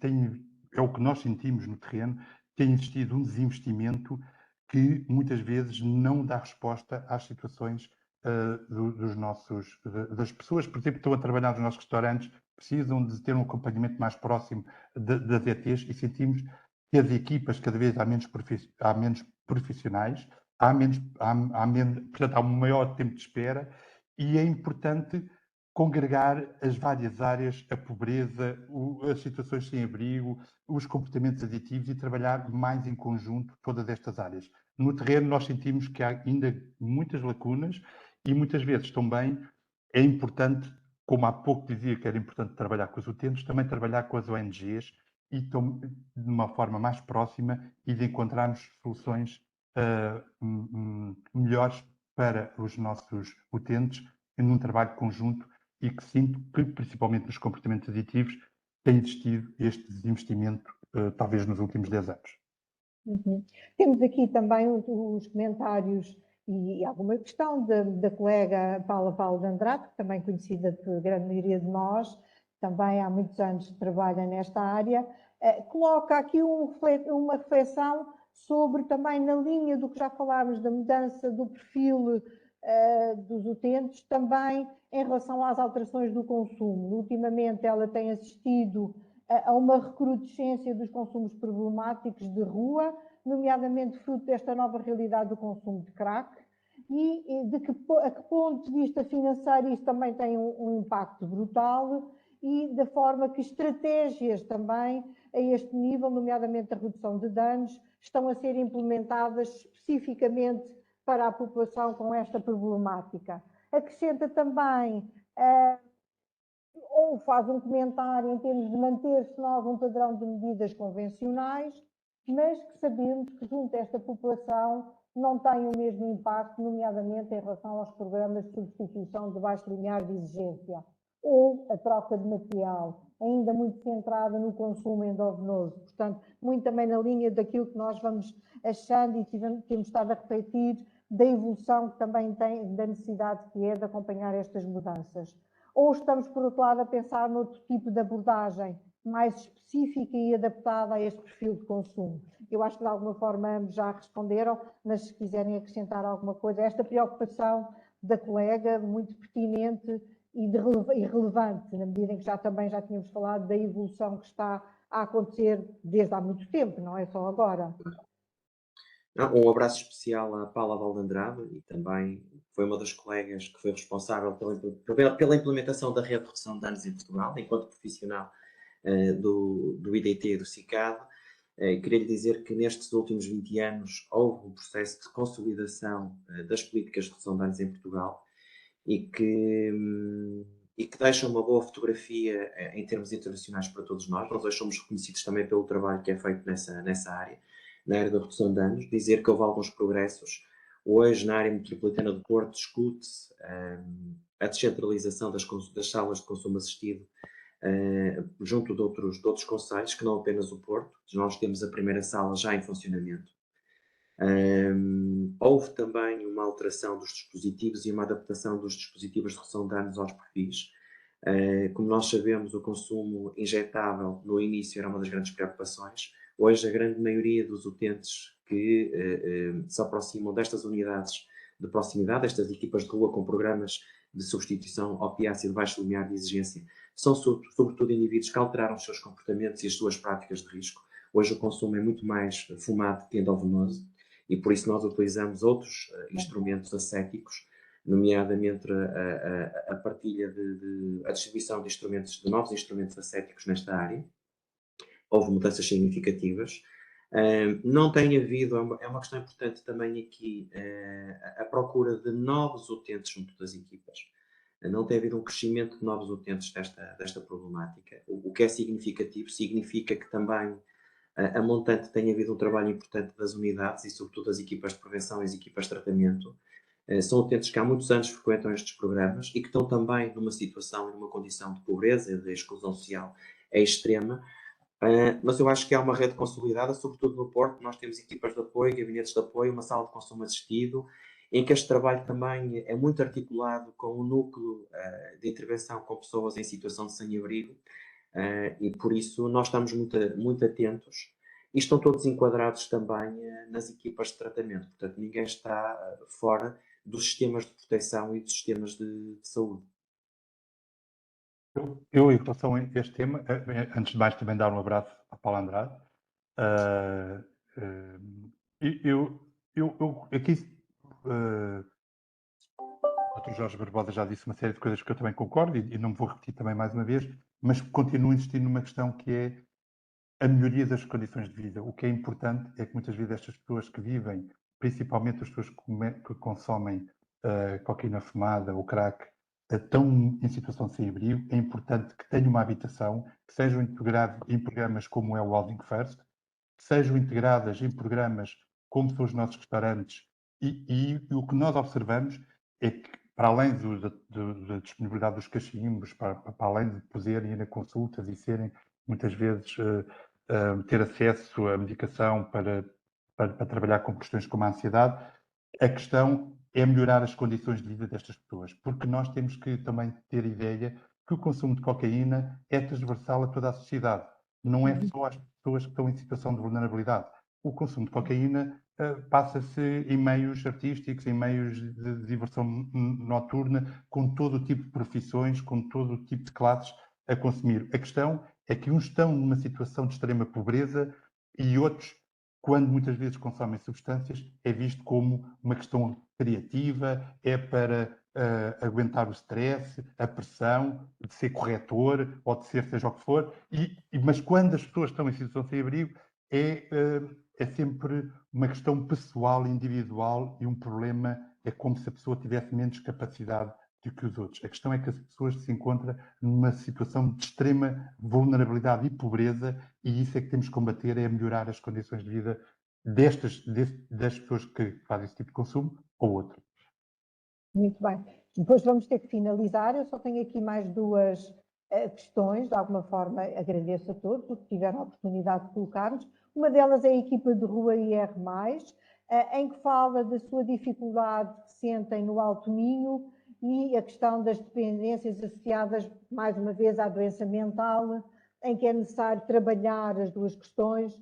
é o que nós sentimos no terreno, tem existido um desinvestimento que muitas vezes não dá resposta às situações das pessoas, por exemplo, que estão a trabalhar nos nossos restaurantes, precisam de ter um acompanhamento mais próximo das ETs e sentimos que as equipas cada vez há menos profissionais, portanto, há um maior tempo de espera e é importante congregar as várias áreas, a pobreza, as situações sem abrigo, os comportamentos aditivos e trabalhar mais em conjunto todas estas áreas. No terreno nós sentimos que há ainda muitas lacunas e muitas vezes também é importante, como há pouco dizia que era importante trabalhar com os utentes, também trabalhar com as ONGs e de uma forma mais próxima e de encontrarmos soluções melhores para os nossos utentes num trabalho conjunto e que sinto que, principalmente nos comportamentos aditivos, tem existido este desinvestimento, talvez nos últimos 10 anos. Temos aqui também os comentários e alguma questão da colega Paula Paulo de Andrade, também conhecida por grande maioria de nós, também há muitos anos que trabalha nesta área, coloca aqui uma reflexão sobre também na linha do que já falámos da mudança do perfil dos utentes, também em relação às alterações do consumo. Ultimamente ela tem assistido a uma recrudescência dos consumos problemáticos de rua, nomeadamente fruto desta nova realidade do consumo de crack, e a que ponto de vista financeiro isso também tem um impacto brutal, e da forma que estratégias também a este nível, nomeadamente a redução de danos, estão a ser implementadas especificamente para a população com esta problemática. Acrescenta também, ou faz um comentário em termos de manter-se nós um padrão de medidas convencionais, mas que sabemos que junto a esta população não tem o mesmo impacto, nomeadamente em relação aos programas de substituição de baixo limiar de exigência, ou a troca de material, ainda muito centrada no consumo endovenoso. Portanto, muito também na linha daquilo que nós vamos achando e temos estado a refletir da evolução que também tem, da necessidade que é de acompanhar estas mudanças. Ou estamos, por outro lado, a pensar noutro tipo de abordagem mais específica e adaptada a este perfil de consumo. Eu acho que de alguma forma ambos já responderam, mas se quiserem acrescentar alguma coisa, esta preocupação da colega, muito pertinente e relevante, na medida em que também já tínhamos falado da evolução que está a acontecer desde há muito tempo, não é só agora. Um abraço especial à Paula Valdandrade, e também foi uma das colegas que foi responsável pela implementação da rede de redução de danos em Portugal, enquanto profissional do IDT e do CICAD. Queria lhe dizer que nestes últimos 20 anos houve um processo de consolidação das políticas de redução de danos em Portugal e que deixa uma boa fotografia em termos internacionais para todos nós. Nós hoje somos reconhecidos também pelo trabalho que é feito nessa área, na área da redução de danos. Dizer que houve alguns progressos. Hoje, na área metropolitana do Porto, discute-se a descentralização das salas de consumo assistido junto de outros concelhos, que não apenas o Porto. Nós temos a primeira sala já em funcionamento. Houve também uma alteração dos dispositivos e uma adaptação dos dispositivos de redução de danos aos perfis. Como nós sabemos, o consumo injetável no início era uma das grandes preocupações. Hoje, a grande maioria dos utentes que se aproximam destas unidades de proximidade, estas equipas de rua com programas de substituição opiácea de baixo limiar de exigência, são sobretudo indivíduos que alteraram os seus comportamentos e as suas práticas de risco. Hoje o consumo é muito mais fumado que endovenoso, e por isso nós utilizamos outros instrumentos ascéticos, nomeadamente a partilha a distribuição de novos instrumentos ascéticos nesta área. Houve mudanças significativas. Não tem havido, é uma questão importante também aqui, a procura de novos utentes junto das equipas. Não tem havido um crescimento de novos utentes desta problemática, o que é significativo. Significa que também a montante tem havido um trabalho importante das unidades e sobretudo das equipas de prevenção e as equipas de tratamento. São utentes que há muitos anos frequentam estes programas e que estão também numa situação, numa condição de pobreza e de exclusão social extrema. Mas eu acho que há uma rede consolidada, sobretudo no Porto. Nós temos equipas de apoio, gabinetes de apoio, uma sala de consumo assistido, em que este trabalho também é muito articulado com o núcleo de intervenção com pessoas em situação de sem-abrigo, e por isso nós estamos muito atentos e estão todos enquadrados também nas equipas de tratamento. Portanto, ninguém está fora dos sistemas de proteção e dos sistemas de saúde. Eu, em relação a este tema, antes de mais também dar um abraço à Paula Andrade. Aqui, o Dr. Jorge Barbosa já disse uma série de coisas que eu também concordo e não me vou repetir também mais uma vez, mas continuo a insistir numa questão que é a melhoria das condições de vida. O que é importante é que muitas vezes estas pessoas que vivem, principalmente as pessoas que consomem cocaína fumada ou crack, estão em situação de sem-abrigo. É importante que tenham uma habitação, que sejam integrados em programas como é o Housing First, que sejam integradas em programas como são os nossos restaurantes. E o que nós observamos é que, para além da disponibilidade dos cachimbos, para além de poderem ir a consultas e serem, muitas vezes, ter acesso à medicação para trabalhar com questões como a ansiedade, a questão é melhorar as condições de vida destas pessoas, porque nós temos que também ter ideia que o consumo de cocaína é transversal a toda a sociedade, não é só às pessoas que estão em situação de vulnerabilidade. o consumo de cocaína passa-se em meios artísticos, em meios de diversão noturna, com todo o tipo de profissões, com todo o tipo de classes a consumir. A questão é que uns estão numa situação de extrema pobreza e outros, quando muitas vezes consomem substâncias, é visto como uma questão criativa, é para aguentar o stress, a pressão, de ser corretor ou de ser seja o que for, mas quando as pessoas estão em situação de sem-abrigo, é sempre uma questão pessoal, individual, e um problema é como se a pessoa tivesse menos capacidade do que os outros. A questão é que as pessoas se encontram numa situação de extrema vulnerabilidade e pobreza, e isso é que temos que combater, é melhorar as condições de vida das pessoas que fazem esse tipo de consumo ou outro. Muito bem. Depois vamos ter que finalizar. Eu só tenho aqui mais duas questões. De alguma forma, agradeço a todos o que tiveram a oportunidade de colocar-nos. Uma delas é a equipa de rua IR+, em que fala da sua dificuldade que sentem no Alto Minho e a questão das dependências associadas, mais uma vez, à doença mental, em que é necessário trabalhar as duas questões,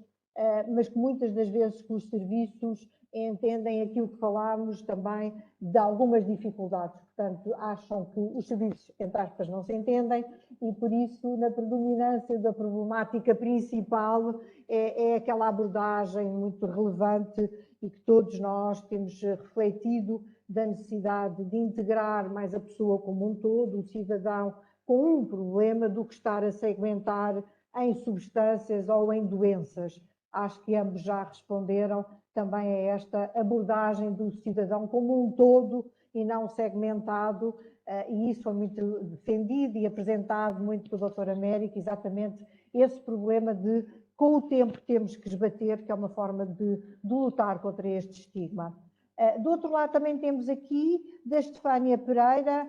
mas que muitas das vezes com os serviços entendem aquilo que falámos também de algumas dificuldades. Portanto, acham que os serviços, entre aspas, não se entendem e, por isso, na predominância da problemática principal é aquela abordagem muito relevante e que todos nós temos refletido da necessidade de integrar mais a pessoa como um todo, o cidadão com um problema, do que estar a segmentar em substâncias ou em doenças. Acho que ambos já responderam também a esta abordagem do cidadão como um todo e não segmentado, e isso foi muito defendido e apresentado muito pelo Dr. Américo, exatamente esse problema de, com o tempo, temos que esbater, que é uma forma de lutar contra este estigma. Do outro lado, também temos aqui, da Estefânia Pereira,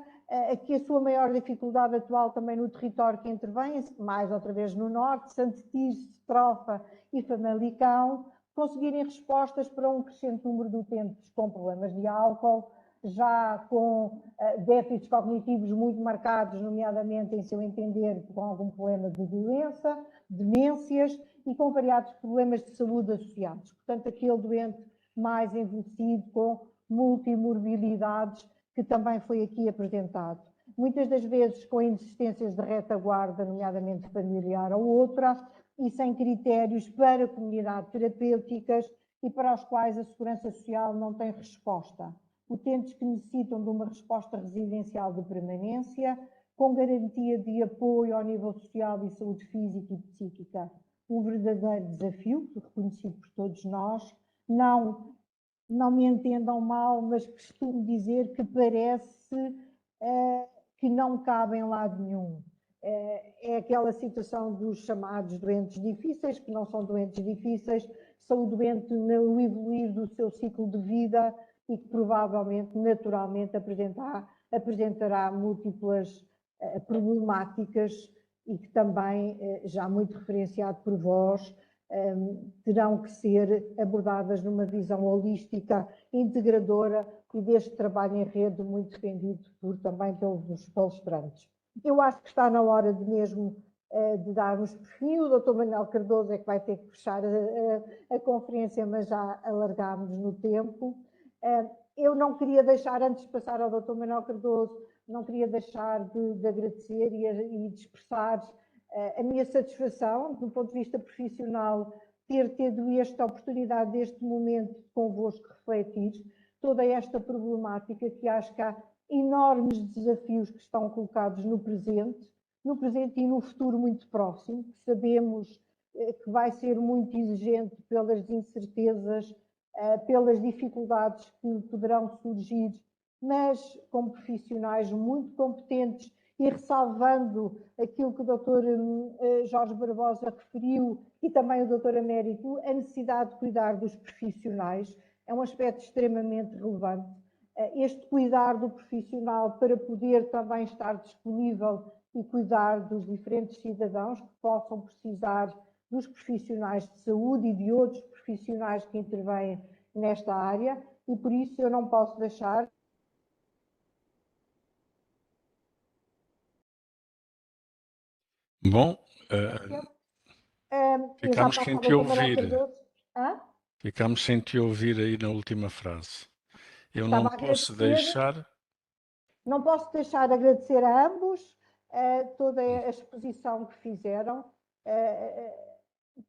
que a sua maior dificuldade atual também no território que intervém, mais outra vez no norte, Santo Tirso, Trofa e Famalicão, conseguirem respostas para um crescente número de utentes com problemas de álcool, já com déficits cognitivos muito marcados, nomeadamente em seu entender, com algum problema de doença, demências e com variados problemas de saúde associados. Portanto, aquele doente mais envelhecido com multimorbilidades, que também foi aqui apresentado. Muitas das vezes com insistências de retaguarda, nomeadamente familiar ou outra, e sem critérios para comunidades terapêuticas e para os quais a Segurança Social não tem resposta. Utentes que necessitam de uma resposta residencial de permanência, com garantia de apoio ao nível social e saúde física e psíquica. Um verdadeiro desafio, reconhecido por todos nós. Não me entendam mal, mas costumo dizer que parece que não cabe em lado nenhum. É aquela situação dos chamados doentes difíceis, que não são doentes difíceis, são o doente no evoluir do seu ciclo de vida e que provavelmente, naturalmente, apresentará múltiplas problemáticas e que também, já muito referenciado por vós, terão que ser abordadas numa visão holística, integradora e deste trabalho em rede muito defendido também pelos palestrantes. Eu acho que está na hora de mesmo de darmos por fim. O Dr. Manuel Cardoso é que vai ter que fechar a conferência, mas já alargámos no tempo. Eu não queria deixar, antes de passar ao Dr. Manuel Cardoso, não queria deixar de agradecer e de expressar a minha satisfação, do ponto de vista profissional, ter tido esta oportunidade, deste momento, convosco refletir toda esta problemática, que acho que há enormes desafios que estão colocados no presente e no futuro muito próximo, que sabemos que vai ser muito exigente pelas incertezas, pelas dificuldades que poderão surgir, mas com profissionais muito competentes e ressalvando aquilo que o Dr. Jorge Barbosa referiu e também o Dr. Américo, a necessidade de cuidar dos profissionais é um aspecto extremamente relevante. Este cuidar do profissional para poder também estar disponível e cuidar dos diferentes cidadãos que possam precisar dos profissionais de saúde e de outros profissionais que intervêm nesta área, e por isso eu não posso deixar. Bom, ficámos sem te ouvir. Ficámos sem te ouvir aí na última frase. Eu Estava não a posso agradecer. deixar... Não posso deixar de agradecer a ambos toda a exposição que fizeram,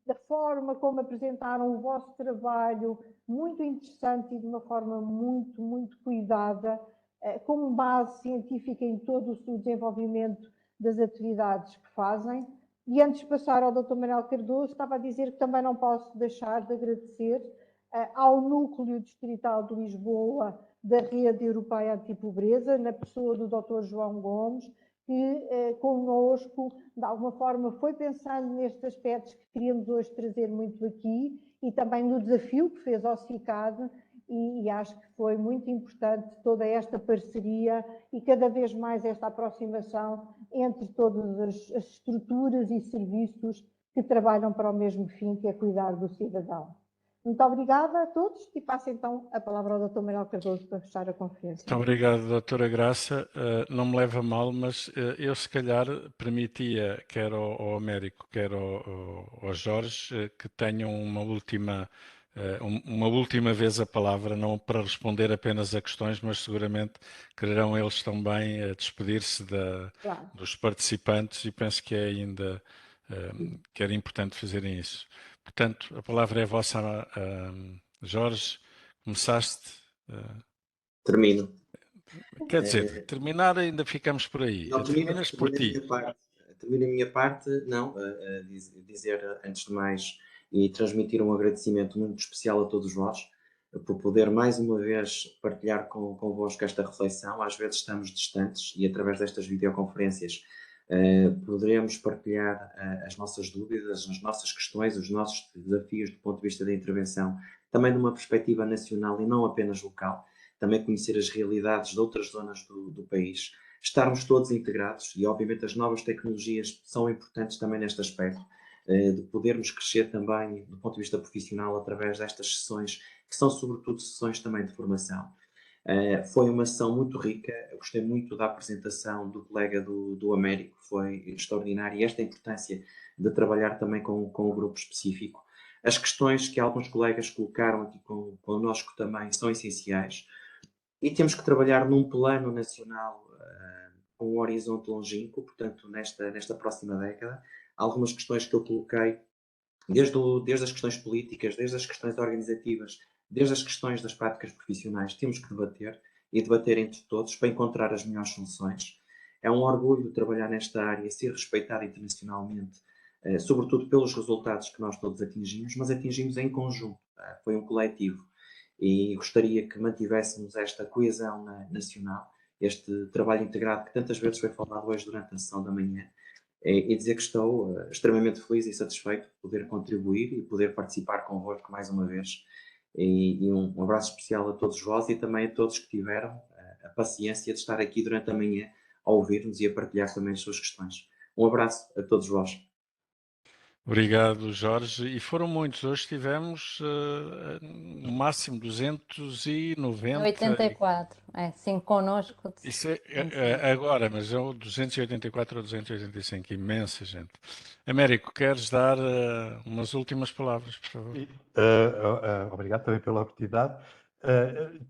da forma como apresentaram o vosso trabalho, muito interessante e de uma forma muito, muito cuidada, com base científica em todo o desenvolvimento das atividades que fazem. E antes de passar ao Dr. Manuel Cardoso, estava a dizer que também não posso deixar de agradecer ao Núcleo Distrital de Lisboa da Rede Europeia Antipobreza, na pessoa do Dr. João Gomes, que connosco, de alguma forma, foi pensando nestes aspectos que queríamos hoje trazer muito aqui e também no desafio que fez ao CICAD, e acho que foi muito importante toda esta parceria e cada vez mais esta aproximação entre todas as estruturas e serviços que trabalham para o mesmo fim, que é cuidar do cidadão. Muito obrigada a todos e passo então a palavra ao Dr. Manuel Cardoso para fechar a conferência. Muito obrigado, doutora Graça. Não me leva a mal, mas eu se calhar permitia, quer ao Américo, quer ao Jorge, que tenham uma última vez a palavra, não para responder apenas a questões, mas seguramente quererão eles também despedir-se Claro. dos participantes e penso que é ainda que era importante fazerem isso. Portanto, a palavra é vossa, Jorge. Começaste... Termino. Quer dizer, terminar ainda ficamos por aí. Não, Terminas por ti. Termino a minha parte, não, dizer antes de mais e transmitir um agradecimento muito especial a todos vós por poder mais uma vez partilhar convosco esta reflexão. Às vezes estamos distantes e através destas videoconferências poderemos partilhar as nossas dúvidas, as nossas questões, os nossos desafios do ponto de vista da intervenção, também numa perspectiva nacional e não apenas local. Também conhecer as realidades de outras zonas do país, estarmos todos integrados e, obviamente, as novas tecnologias são importantes também neste aspecto, de podermos crescer também do ponto de vista profissional através destas sessões, que são sobretudo sessões também de formação. Foi uma sessão muito rica, eu gostei muito da apresentação do colega do Américo, foi extraordinária, e esta importância de trabalhar também com um grupo específico. As questões que alguns colegas colocaram aqui connosco também são essenciais. E temos que trabalhar num plano nacional com um horizonte longínquo, portanto, nesta próxima década. Algumas questões que eu coloquei, desde as questões políticas, desde as questões organizativas, desde as questões das práticas profissionais, temos que debater e debater entre todos para encontrar as melhores soluções. É um orgulho trabalhar nesta área, ser respeitado internacionalmente, sobretudo pelos resultados que nós todos atingimos, mas atingimos em conjunto, foi um coletivo. E gostaria que mantivéssemos esta coesão nacional, este trabalho integrado que tantas vezes foi falado hoje durante a sessão da manhã, e dizer que estou extremamente feliz e satisfeito de poder contribuir e poder participar convosco mais uma vez. E um abraço especial a todos vós e também a todos que tiveram a paciência de estar aqui durante a manhã a ouvir-nos e a partilhar também as suas questões. Um abraço a todos vós. Obrigado, Jorge. E foram muitos. Hoje tivemos no máximo 290. 84, sim, connosco. Isso é agora, mas é o 284 ou 285, imensa gente. Américo, queres dar umas últimas palavras, por favor? Obrigado também pela oportunidade.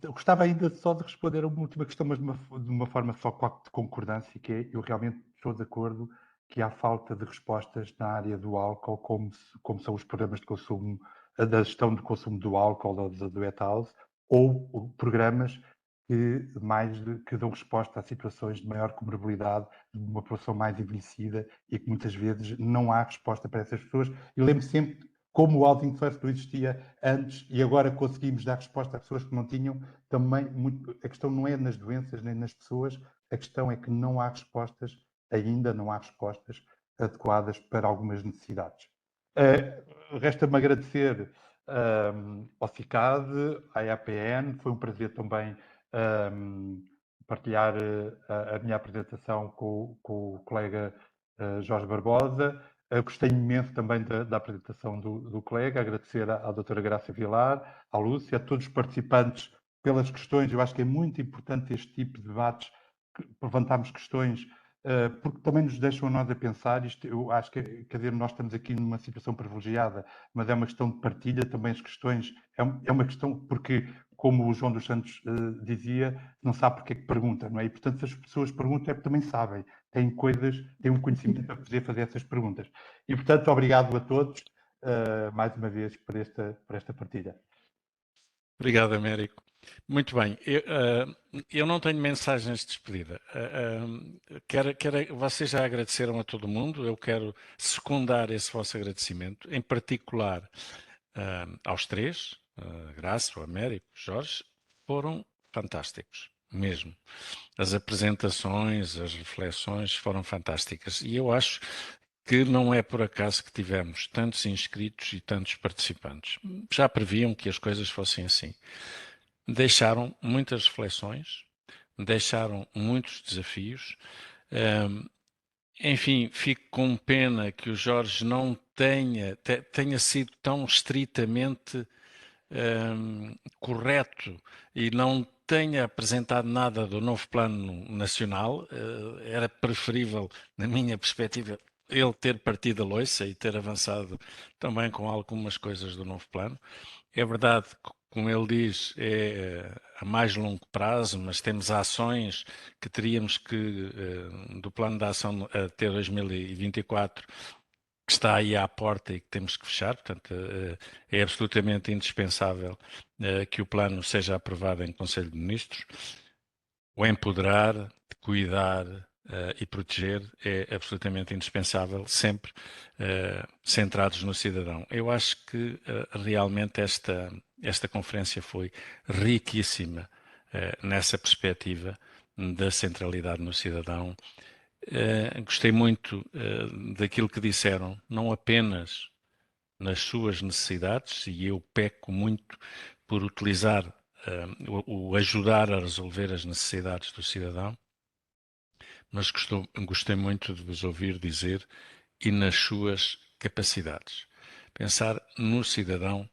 Gostava ainda só de responder a uma última questão, mas de uma forma só de concordância, que é, eu realmente estou de acordo que há falta de respostas na área do álcool, como são os programas de consumo, da gestão de consumo do álcool ou do etal, ou programas que dão resposta a situações de maior comorbilidade, de uma população mais envelhecida e que muitas vezes não há resposta para essas pessoas. Eu lembro sempre como o housing first não existia antes e agora conseguimos dar resposta a pessoas que não tinham. Também a questão não é nas doenças nem nas pessoas, a questão é que não há respostas, ainda não há respostas adequadas para algumas necessidades. Resta-me agradecer ao CICAD, à EAPN, foi um prazer também partilhar a minha apresentação com o colega Jorge Barbosa. Gostei imenso também da apresentação do colega, agradecer à doutora Graça Vilar, à Lúcia, a todos os participantes pelas questões. Eu acho que é muito importante este tipo de debates, levantarmos questões porque também nos deixam a nós a pensar, eu acho que, quer dizer, nós estamos aqui numa situação privilegiada, mas é uma questão de partilha também as questões, é uma questão, porque, como o João dos Santos dizia, não sabe porque é que pergunta, não é? E, portanto, se as pessoas perguntam é porque também sabem, têm um conhecimento para poder fazer essas perguntas. E, portanto, obrigado a todos, mais uma vez, por esta partilha. Obrigado, Américo. Muito bem, eu não tenho mensagens de despedida. Vocês já agradeceram a todo mundo, eu quero secundar esse vosso agradecimento, em particular aos três, Graça, o Américo, o Jorge, foram fantásticos, mesmo. As apresentações, as reflexões foram fantásticas e eu acho que não é por acaso que tivemos tantos inscritos e tantos participantes. Já previam que as coisas fossem assim. Deixaram muitas reflexões, deixaram muitos desafios. Enfim, fico com pena que o Jorge não tenha sido tão estritamente correto e não tenha apresentado nada do novo plano nacional. Era preferível, na minha perspectiva, ele ter partido a loiça e ter avançado também com algumas coisas do novo plano. É verdade, como ele diz, é a mais longo prazo, mas temos ações que teríamos que, do plano de ação até 2024, que está aí à porta e que temos que fechar. Portanto, é absolutamente indispensável que o plano seja aprovado em Conselho de Ministros. O empoderar, cuidar e proteger é absolutamente indispensável, sempre centrados no cidadão. Eu acho que realmente esta conferência foi riquíssima nessa perspectiva da centralidade no cidadão. Gostei muito daquilo que disseram, não apenas nas suas necessidades, e eu peco muito por utilizar o ajudar a resolver as necessidades do cidadão, mas gostei muito de vos ouvir dizer e nas suas capacidades. Pensar no cidadão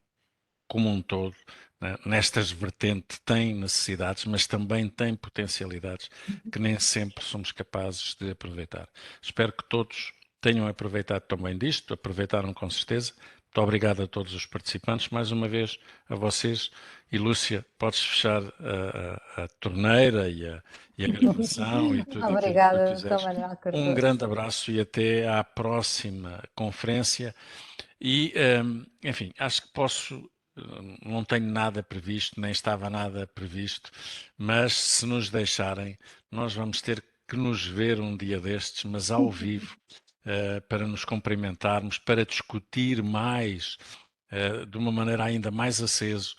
como um todo, né? Nestas vertentes tem necessidades, mas também tem potencialidades que nem sempre somos capazes de aproveitar. Espero que todos tenham aproveitado também disto, aproveitaram com certeza. Muito obrigado a todos os participantes, mais uma vez a vocês. E Lúcia, podes fechar a torneira e a gravação e tudo aquilo que tu Obrigada, Dr. quiseres. Manuel Um Cardoso. grande abraço e até à próxima conferência. E, enfim, acho que não tenho nada previsto, nem estava nada previsto, mas se nos deixarem, nós vamos ter que nos ver um dia destes, mas ao vivo, para nos cumprimentarmos, para discutir mais, de uma maneira ainda mais acesa,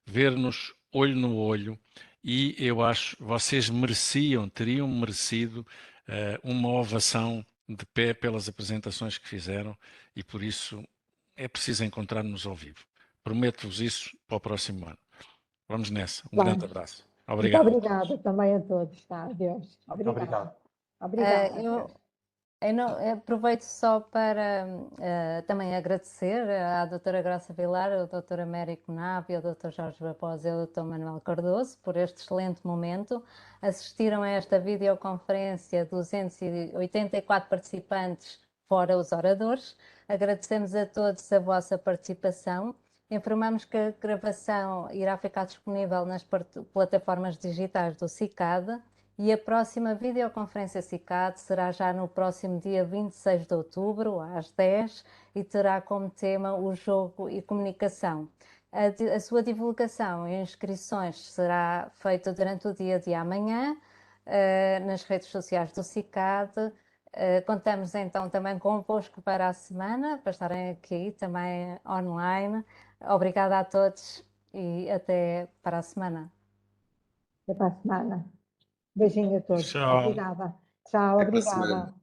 ver-nos olho no olho, e eu acho que vocês teriam merecido uma ovação de pé pelas apresentações que fizeram, e por isso é preciso encontrar-nos ao vivo. Prometo-vos isso para o próximo ano. Vamos nessa. Um grande abraço. Muito Obrigado. obrigada também a todos, tá? Adeus. Muito obrigado. Obrigada. Eu aproveito só para também agradecer à doutora Graça Vilar, ao doutor Américo Nave, ao doutor Jorge Barbosa e ao doutor Manuel Cardoso por este excelente momento. Assistiram a esta videoconferência 284 participantes, fora os oradores. Agradecemos a todos a vossa participação. Informamos que a gravação irá ficar disponível nas plataformas digitais do CICAD. E a próxima videoconferência CICAD será já no próximo dia 26 de outubro, às 10, e terá como tema o jogo e comunicação. A sua divulgação e inscrições será feita durante o dia de amanhã, nas redes sociais do CICAD. Contamos então também convosco para a semana, para estarem aqui também online. Obrigada a todos e até para a semana. Até para a semana. Beijinho a todos. Tchau. Obrigada. Tchau, Até para a obrigada. semana.